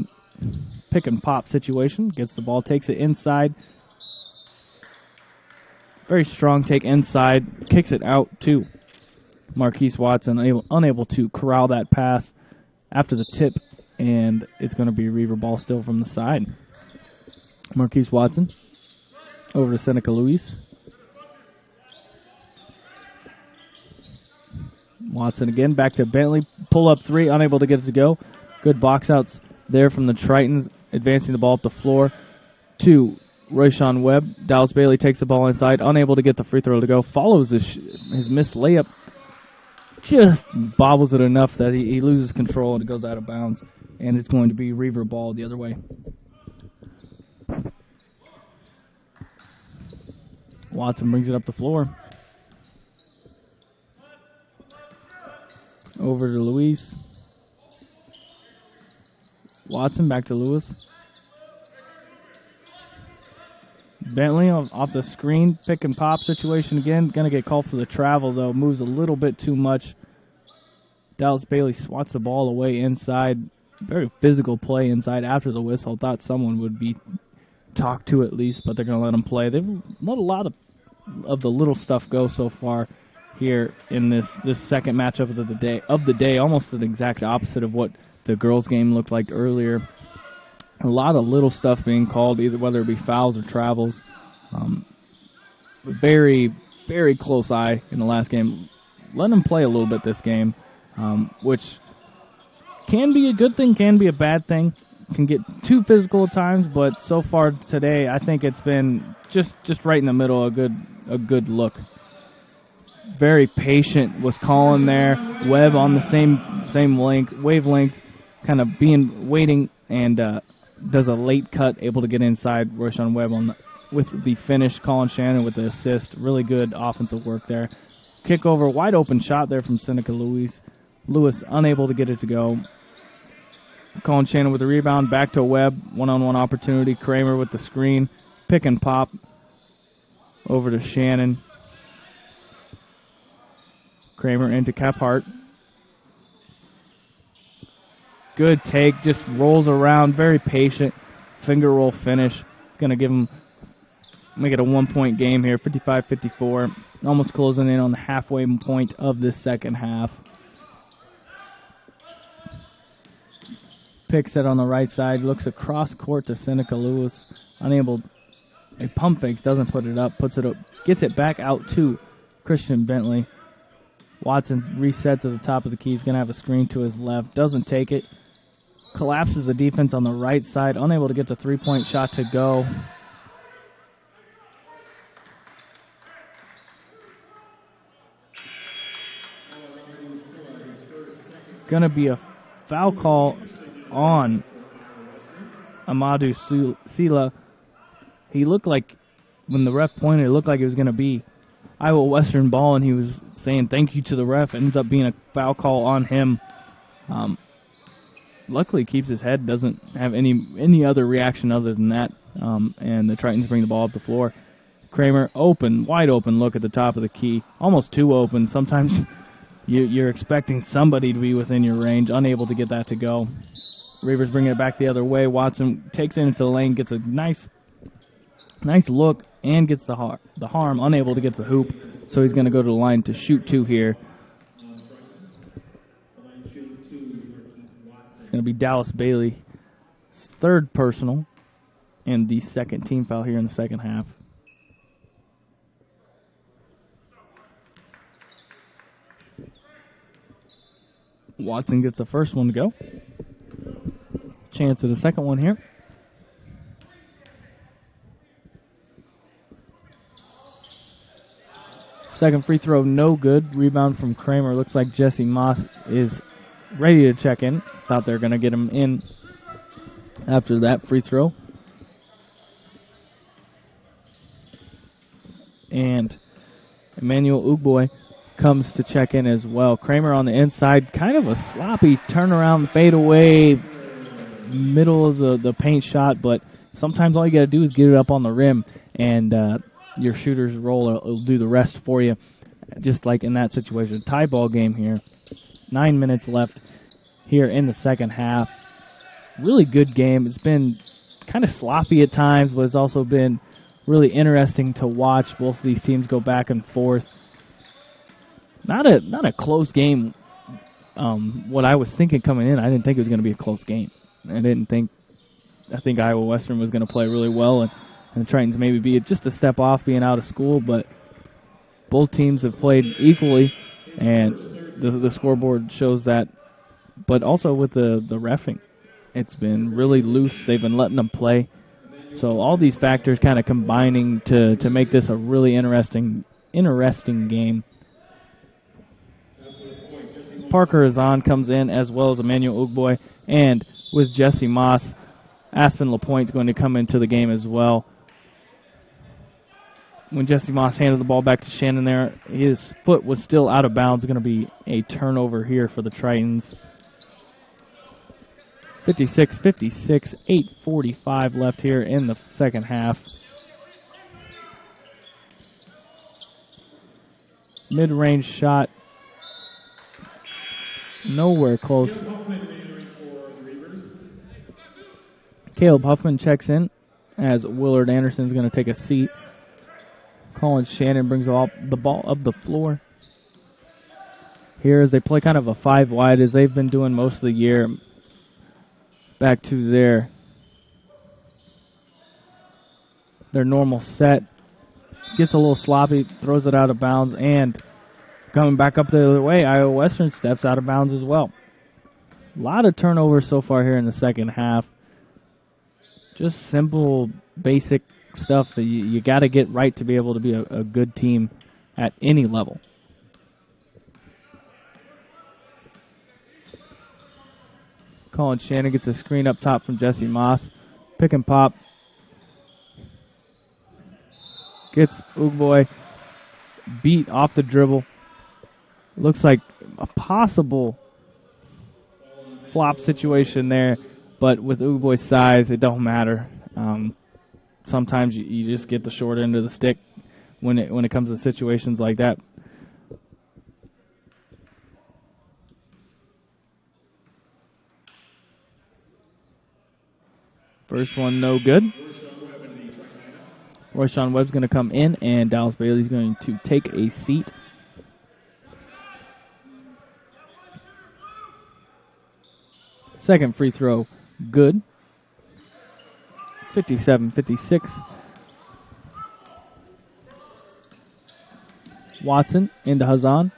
Pick and pop situation. Gets the ball, takes it inside. Very strong take inside. Kicks it out to Marquise Watson, unable to corral that pass after the tip, and it's going to be Reaver ball still from the side. Marquise Watson over to Seneca Lewis. Watson again, back to Bentley. Pull up three, unable to get it to go. Good box outs there from the Tritons, advancing the ball up the floor to Rayshawn Webb. Dallas Bailey takes the ball inside, unable to get the free throw to go. Follows his missed layup. Just bobbles it enough that he loses control and it goes out of bounds. And it's going to be Reaver ball the other way. Watson brings it up the floor. Over to Luis. Watson back to Lewis. Bentley off the screen, pick and pop situation again. Going to get called for the travel, though. Moves a little bit too much. Dallas Bailey swats the ball away inside. Very physical play inside after the whistle. Thought someone would be talked to at least, but they're going to let him play. They've let a lot of the little stuff go so far here in this second matchup of the day. Almost an exact opposite of what the girls' game looked like earlier. A lot of little stuff being called, either whether it be fouls or travels. Very, very close eye in the last game. Let them play a little bit this game, which can be a good thing, can be a bad thing. Can get too physical at times, but so far today, I think it's been just right in the middle, a good look. Very patient was calling there. Webb on the same wavelength, kind of waiting and does a late cut, able to get inside. Rayshawn Webb with the finish. Colin Shannon with the assist. Really good offensive work there. Kick over, wide open shot there from Seneca Lewis. Lewis unable to get it to go. Colin Shannon with the rebound, back to Webb. One-on-one opportunity. Kramer with the screen. Pick and pop over to Shannon. Kramer into Kephart. Good take, just rolls around, very patient. Finger roll finish. It's going to make it a 1-point game here, 55-54. Almost closing in on the halfway point of this second half. Picks it on the right side, looks across court to Seneca Lewis. Unable He pump fakes, doesn't put it up, puts it up, gets it back out to Christian Bentley. Watson resets at the top of the key. He's going to have a screen to his left. Doesn't take it. Collapses the defense on the right side. Unable to get the three-point shot to go. Going to be a foul call on Amadou Sila. He looked like, when the ref pointed, it looked like it was going to be Iowa Western ball, and he was saying thank you to the ref. It ends up being a foul call on him. Luckily, keeps his head, doesn't have any other reaction other than that, and the Tritons bring the ball up the floor. Kramer, open, wide open look at the top of the key, almost too open. Sometimes you're expecting somebody to be within your range, unable to get that to go. Reavers bringing it back the other way. Watson takes it into the lane, gets a nice look, and gets the harm, unable to get the hoop. So he's going to go to the line to shoot two here. It's going to be Dallas Bailey's third personal and the second team foul here in the second half. Watson gets the first one to go. Chance at the second one here. Second free throw, no good. Rebound from Kramer. Looks like Jesse Moss is ready to check in. Thought they were going to get him in after that free throw. And Emmanuel Ugboy comes to check in as well. Kramer on the inside, kind of a sloppy turnaround fadeaway, middle of the paint shot, but sometimes all you got to do is get it up on the rim, and your shooter's roll will do the rest for you, just like in that situation. Tie ball game here. 9 minutes left here in the second half. Really good game. It's been kind of sloppy at times, but it's also been really interesting to watch. Both of these teams go back and forth. Not a close game. What I was thinking coming in, I didn't think it was going to be a close game. I think Iowa Western was going to play really well, and the Tritons maybe be just a step off being out of school, but both teams have played equally, and the scoreboard shows that. But also with the reffing, it's been really loose. They've been letting them play. So all these factors kind of combining to make this a really interesting game. Parker Azan comes in, as well as Emmanuel Ugboy, and with Jesse Moss, Aspen LaPointe is going to come into the game as well. When Jesse Moss handed the ball back to Shannon there, his foot was still out of bounds. It's going to be a turnover here for the Tritons. 56-56, 8:45 left here in the second half. Mid-range shot, nowhere close. Caleb Huffman checks in as Willard Anderson is going to take a seat. Colin Shannon brings the ball up the floor. Here as they play kind of a 5 wide as they've been doing most of the year. Back to their normal set. Gets a little sloppy, throws it out of bounds, and coming back up the other way, Iowa Western steps out of bounds as well. A lot of turnovers so far here in the second half. Just simple, basic stuff that you got to get right to be able to be a good team at any level. Colin Shannon gets a screen up top from Jesse Moss. Pick and pop. Gets Ugboy beat off the dribble. Looks like a possible flop situation there, but with Ugboy's size, it don't matter. Sometimes you just get the short end of the stick when it comes to situations like that. First one, no good. Royshawn Webb's going to come in, and Dallas Bailey's going to take a seat. Second free throw, good. 57-56. Watson into Hazan.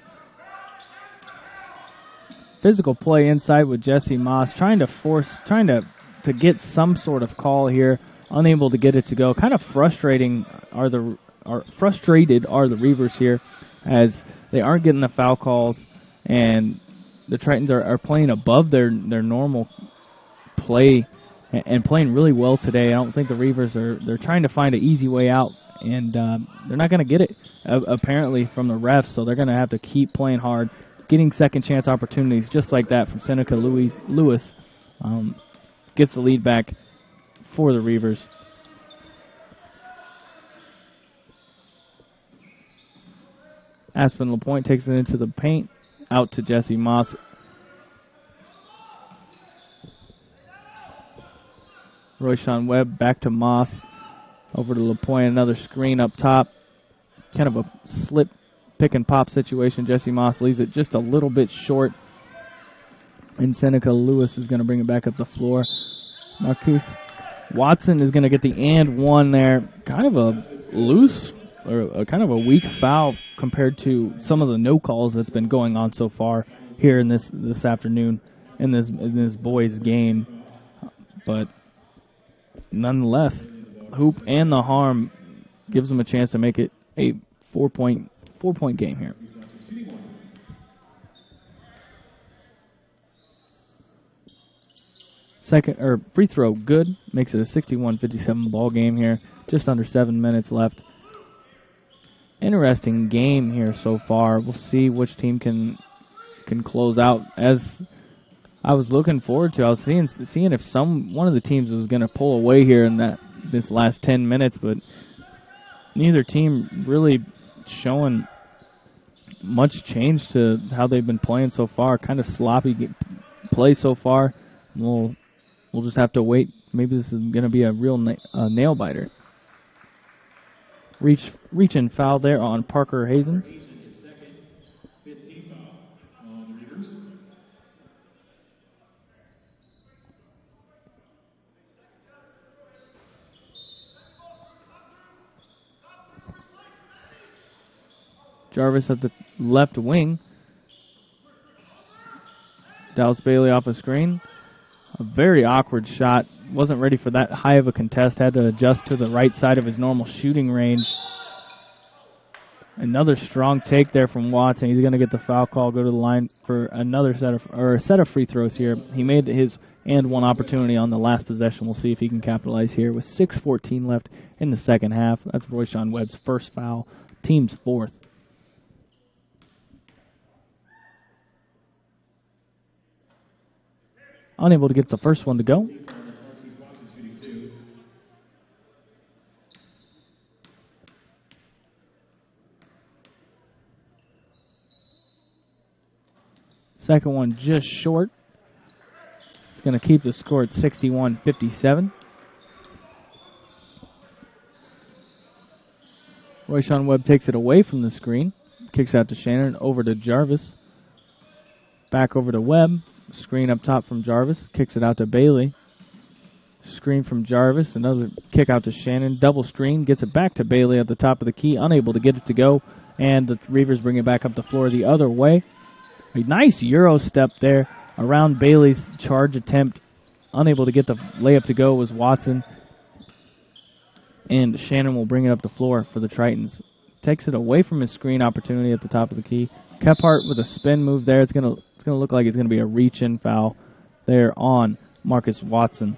Physical play inside with Jesse Moss, trying to get some sort of call here, unable to get it to go. Kind of frustrated are the Reavers here, as they aren't getting the foul calls, and the Tritons are playing above their normal play and playing really well today. I don't think the Reavers they're trying to find an easy way out, and they're not going to get it apparently from the refs, so they're going to have to keep playing hard, getting second chance opportunities just like that from Seneca Lewis. Gets the lead back for the Reavers. Aspen LaPointe takes it into the paint, out to Jesse Moss. Royshawn Webb back to Moss. Over to LaPointe, another screen up top. Kind of a slip pick and pop situation. Jesse Moss leaves it just a little bit short. And Seneca Lewis is going to bring it back up the floor. Marquise Watson is going to get the and one there. Kind of a loose or kind of a weak foul compared to some of the no calls that's been going on so far here in this afternoon in this boys game. But nonetheless, hoop and the harm gives them a chance to make it a four-point game here. Free throw good, makes it a 61-57 ball game here. Just under 7 minutes left. Interesting game here so far. We'll see which team can close out. As I was looking forward to, I was seeing if one of the teams was going to pull away here in this last 10 minutes, but neither team really showing much change to how they've been playing so far. Kind of sloppy play so far. We'll just have to wait. Maybe this is going to be a real nail biter. Reach and foul there on Parker Hazen. Jarvis at the left wing. Dallas Bailey off a screen. A very awkward shot. Wasn't ready for that high of a contest. Had to adjust to the right side of his normal shooting range. Another strong take there from Watson. He's going to get the foul call, go to the line for another set of free throws here. He made his and one opportunity on the last possession. We'll see if he can capitalize here with 6:14 left in the second half. That's Royshawn Webb's first foul, team's fourth. Unable to get the first one to go. Second one just short. It's going to keep the score at 61-57. Royshawn Webb takes it away from the screen. Kicks out to Shannon, over to Jarvis. Back over to Webb. Screen up top from Jarvis. Kicks it out to Bailey. Screen from Jarvis. Another kick out to Shannon. Double screen. Gets it back to Bailey at the top of the key. Unable to get it to go. And the Reavers bring it back up the floor the other way. A nice Euro step there around Bailey's charge attempt. Unable to get the layup to go was Watson. And Shannon will bring it up the floor for the Tritons. Takes it away from his screen opportunity at the top of the key. Kephart with a spin move there. It's gonna look like it's gonna be a reach-in foul there on Marcus Watson.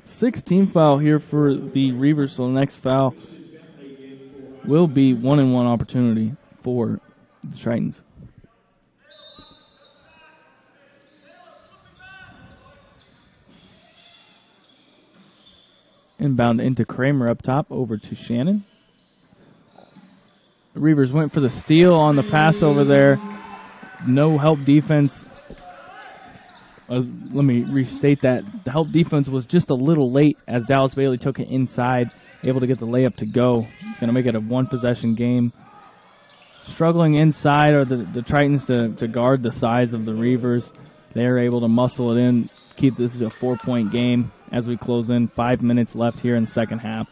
16 foul here for the Reavers. So the next foul will be 1-and-1 opportunity for the Tritons. Inbound into Kramer up top, over to Shannon. The Reavers went for the steal on the pass over there. No help defense. Let me restate that. The help defense was just a little late as Dallas Bailey took it inside, able to get the layup to go. It's going to make it a one-possession game. Struggling inside are the Tritons to guard the size of the Reavers. They're able to muscle it in, keep this as a 4-point game. as we close in. 5 minutes left here in the second half.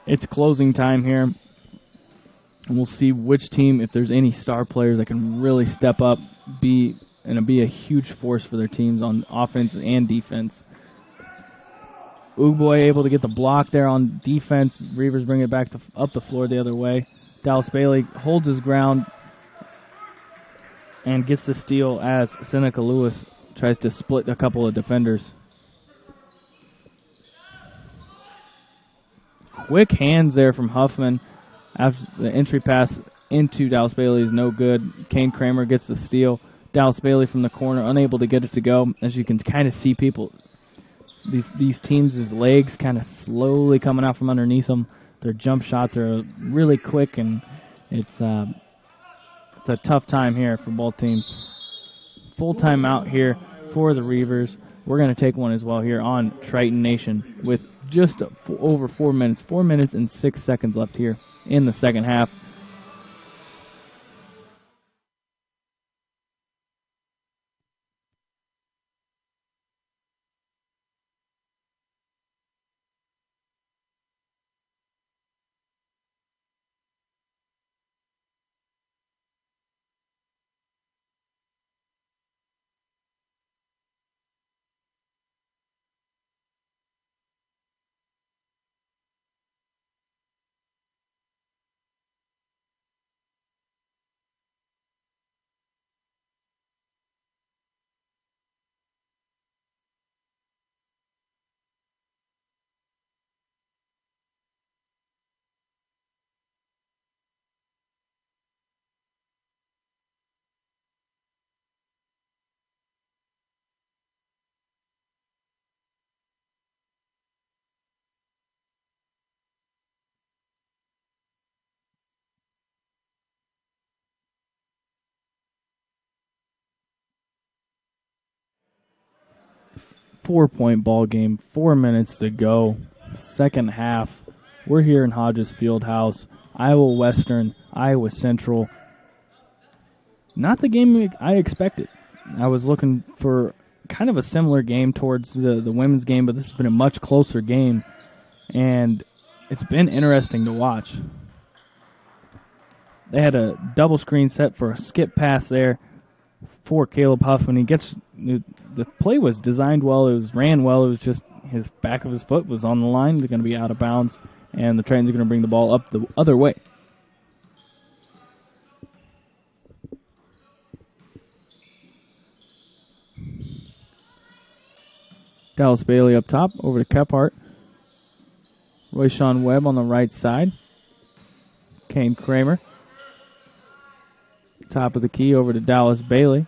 It's closing time here. And we'll see which team, if there's any star players that can really step up, be a huge force for their teams on offense and defense. Ugboy able to get the block there on defense. Reavers bring it back up the floor the other way. Dallas Bailey holds his ground and gets the steal as Seneca Lewis tries to split a couple of defenders. Quick hands there from Huffman. After the entry pass into Dallas Bailey is no good. Kane Kramer gets the steal. Dallas Bailey from the corner, unable to get it to go. As you can kind of see people, these teams' legs kind of slowly coming out from underneath them. Their jump shots are really quick, and it's a tough time here for both teams. Full timeout here for the Reavers. We're going to take one as well here on Triton Nation with just over 4 minutes. 4 minutes and 6 seconds left here in the second half. Four-point ball game, 4 minutes to go. Second half. We're here in Hodges Fieldhouse. Iowa Western, Iowa Central. Not the game I expected. I was looking for kind of a similar game towards the women's game, but this has been a much closer game, and it's been interesting to watch. They had a double screen set for a skip pass there for Caleb Huffman. He gets the play was designed well. It was ran well. It was just his back of his foot was on the line. They're going to be out of bounds, and the Tritons are going to bring the ball up the other way. Dallas Bailey up top, over to Kephart. Royshawn Webb on the right side. Kane Kramer. Top of the key over to Dallas Bailey.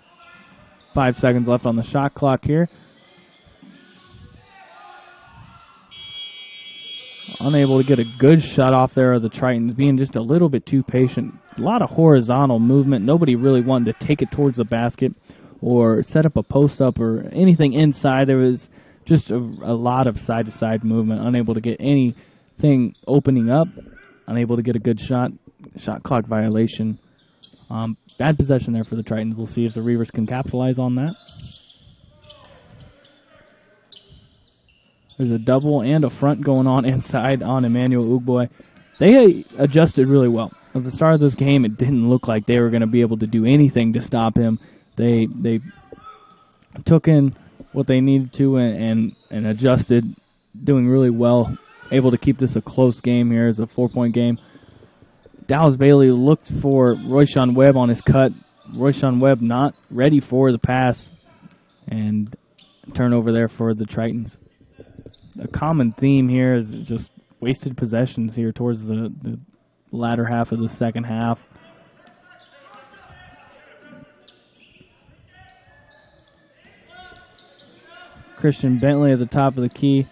5 seconds left on the shot clock here. Unable to get a good shot off there of the Tritons, being just a little bit too patient. A lot of horizontal movement. Nobody really wanted to take it towards the basket or set up a post-up or anything inside. There was just a lot of side-to-side movement. Unable to get anything opening up. Unable to get a good shot. Shot clock violation. Bad possession there for the Tritons. We'll see if the Reavers can capitalize on that. There's a double and a front going on inside on Emmanuel Ugboy. They adjusted really well. At the start of this game, it didn't look like they were going to be able to do anything to stop him. They took in what they needed to and adjusted, doing really well. Able to keep this a close game here as a 4-point game. Dallas Bailey looked for Royshawn Webb on his cut. Royshawn Webb not ready for the pass. And turnover there for the Tritons. A common theme here is just wasted possessions here towards the latter half of the second half. Christian Bentley at the top of the key.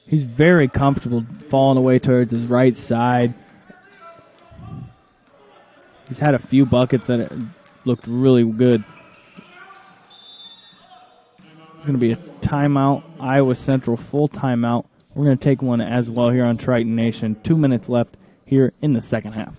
He's very comfortable falling away towards his right side. He's had a few buckets that looked really good. It's going to be a timeout. Iowa Central full timeout. We're going to take one as well here on Triton Nation. 2 minutes left here in the second half.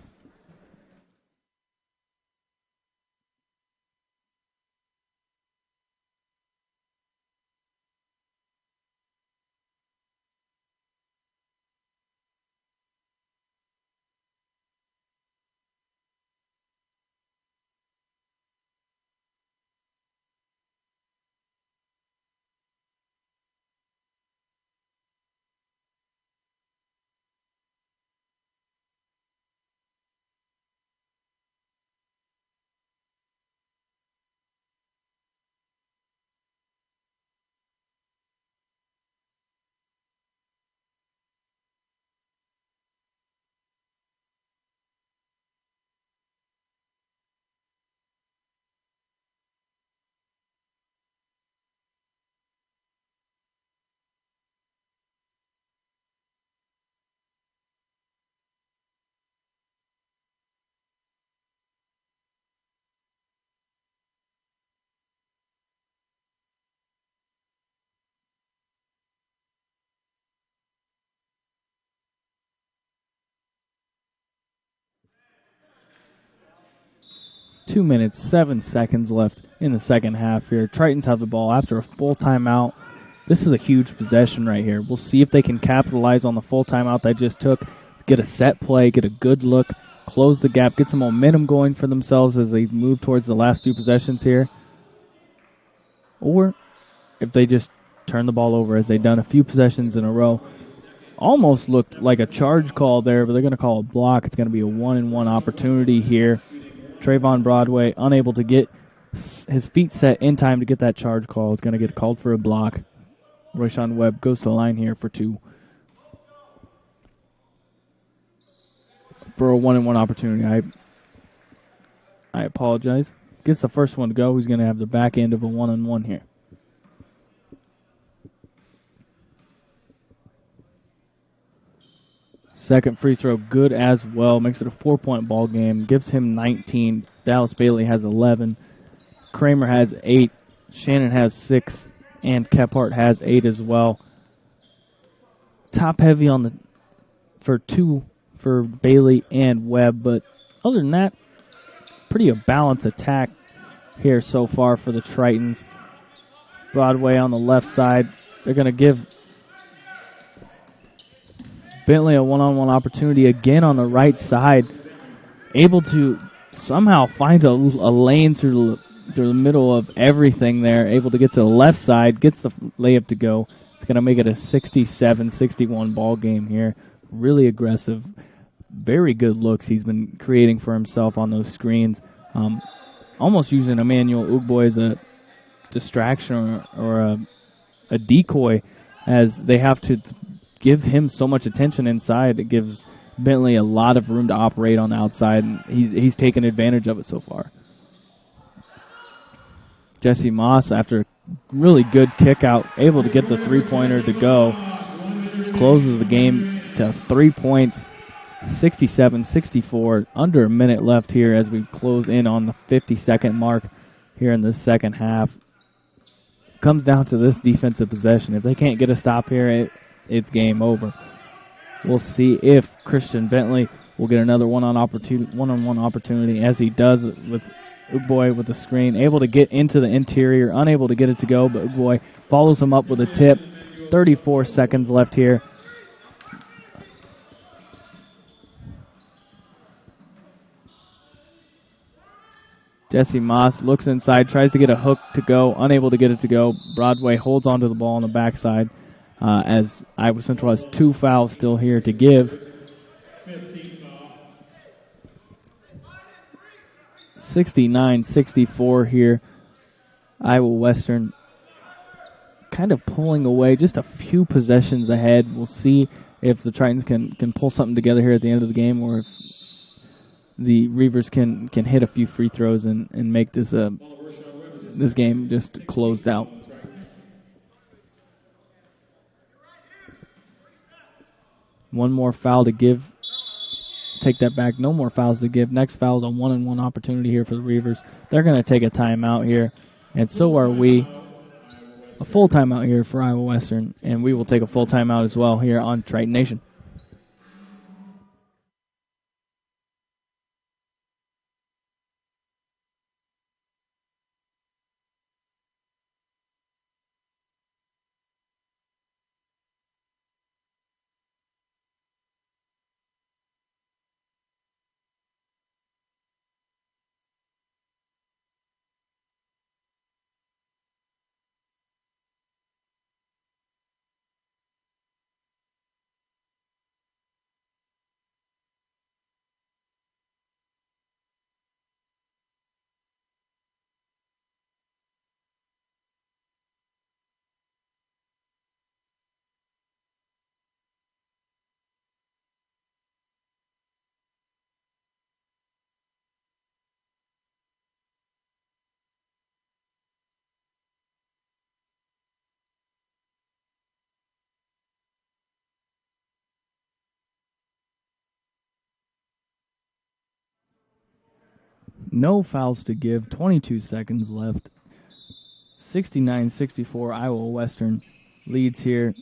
2 minutes, 7 seconds left in the second half here. Tritons have the ball after a full timeout. This is a huge possession right here. We'll see if they can capitalize on the full timeout they just took, get a set play, get a good look, close the gap, get some momentum going for themselves as they move towards the last few possessions here. Or if they just turn the ball over as they've done a few possessions in a row. Almost looked like a charge call there, but they're going to call a block. It's going to be a 1-and-1 opportunity here. Trayvon Broadway unable to get his feet set in time to get that charge call. It's going to get called for a block. Royshawn Webb goes to the line here for 2. For a 1-and-1 opportunity. I apologize. Gets the first one to go. He's going to have the back end of a 1-on-1 here. Second free throw good as well. Makes it a 4-point ball game. Gives him 19. Dallas Bailey has 11. Kramer has 8. Shannon has 6. And Kephart has 8 as well. Top heavy on the for 2 for Bailey and Webb. But other than that, pretty a balanced attack here so far for the Tritons. Broadway on the left side. They're going to give Bentley a 1-on-1 opportunity again on the right side. Able to somehow find a lane through the middle of everything there. Able to get to the left side. Gets the layup to go. It's going to make it a 67-61 ball game here. Really aggressive. Very good looks he's been creating for himself on those screens. Almost using Emmanuel Ugboy as a distraction or a decoy, as they have to give him so much attention inside. It gives Bentley a lot of room to operate on the outside, and he's taken advantage of it so far. Jesse Moss, after a really good kick out, able to get the three-pointer to go. Closes the game to 3 points, 67-64. Under a minute left here as we close in on the 50-second mark here in the second half. Comes down to this defensive possession. If they can't get a stop here, it's game over. We'll see if Christian Bentley will get another one-on-one opportunity, as he does with Ugboy with the screen. Able to get into the interior, unable to get it to go, but Ugboy follows him up with a tip. 34 seconds left here. Jesse Moss looks inside, tries to get a hook to go, unable to get it to go. Broadway holds onto the ball on the backside as Iowa Central has 2 fouls still here to give. 69-64 here. Iowa Western kind of pulling away, just a few possessions ahead. We'll see if the Tritons can pull something together here at the end of the game, or if the Reavers can hit a few free throws and make this this game just closed out. One more foul to give. Take that back. No more fouls to give. Next foul is a 1-on-1 opportunity here for the Reavers. They're going to take a timeout here, and so are we. A full timeout here for Iowa Western, and we will take a full timeout as well here on Triton Nation. No fouls to give. 22 seconds left. 69-64. Iowa Western leads here.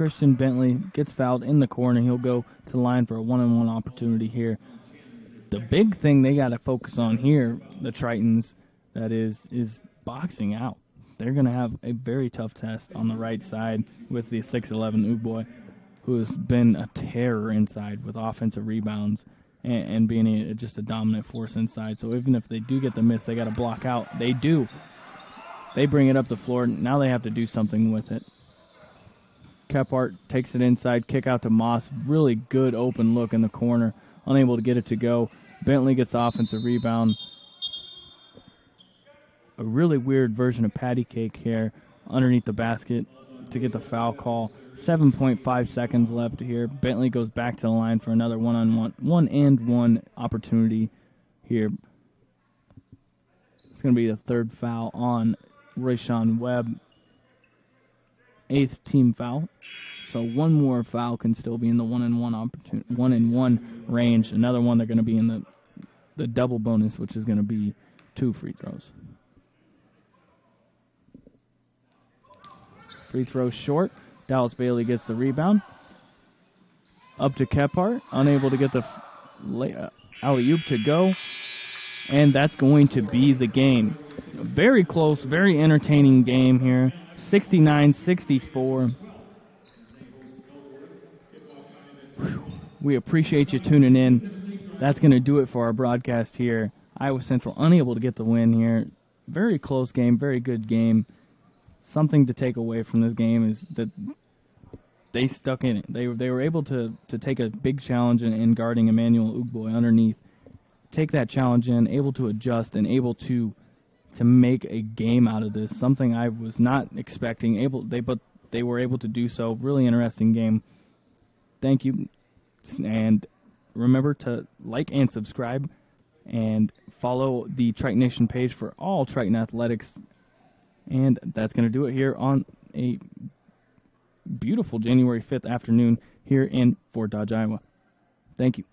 Christian Bentley gets fouled in the corner. He'll go to the line for a one-on-one opportunity here. The big thing they got to focus on here, the Tritons, that is boxing out. They're going to have a very tough test on the right side with the 6'11" Boy, who has been a terror inside with offensive rebounds and being just a dominant force inside. So even if they do get the miss, they got to block out. They do. They bring it up the floor. Now they have to do something with it. Kephart takes it inside, kick out to Moss. Really good open look in the corner. Unable to get it to go. Bentley gets the offensive rebound. A really weird version of patty cake here underneath the basket to get the foul call. 7.5 seconds left here. Bentley goes back to the line for another one-and-one opportunity here. It's going to be the third foul on Rayshawn Webb. 8th team foul. So one more foul can still be in the one-and-one range. Another one, they're going to be in the double bonus, which is going to be 2 free throws. Free throw short. Dallas Bailey gets the rebound. Up to Kephart. Unable to get the alley-oop to go. And that's going to be the game. A very close, very entertaining game here. 69-64. We appreciate you tuning in. That's going to do it for our broadcast here. Iowa Central unable to get the win here. Very close game, very good game. Something to take away from this game is that they stuck in it. They were able to take a big challenge in guarding Emmanuel Ugboy underneath. Take that challenge in, able to adjust, and able to make a game out of this. Something I was not expecting. But they were able to do so. Really interesting game. Thank you. And remember to like and subscribe and follow the Triton Nation page for all Triton athletics. And that's going to do it here on a beautiful January 5th afternoon here in Fort Dodge, Iowa. Thank you.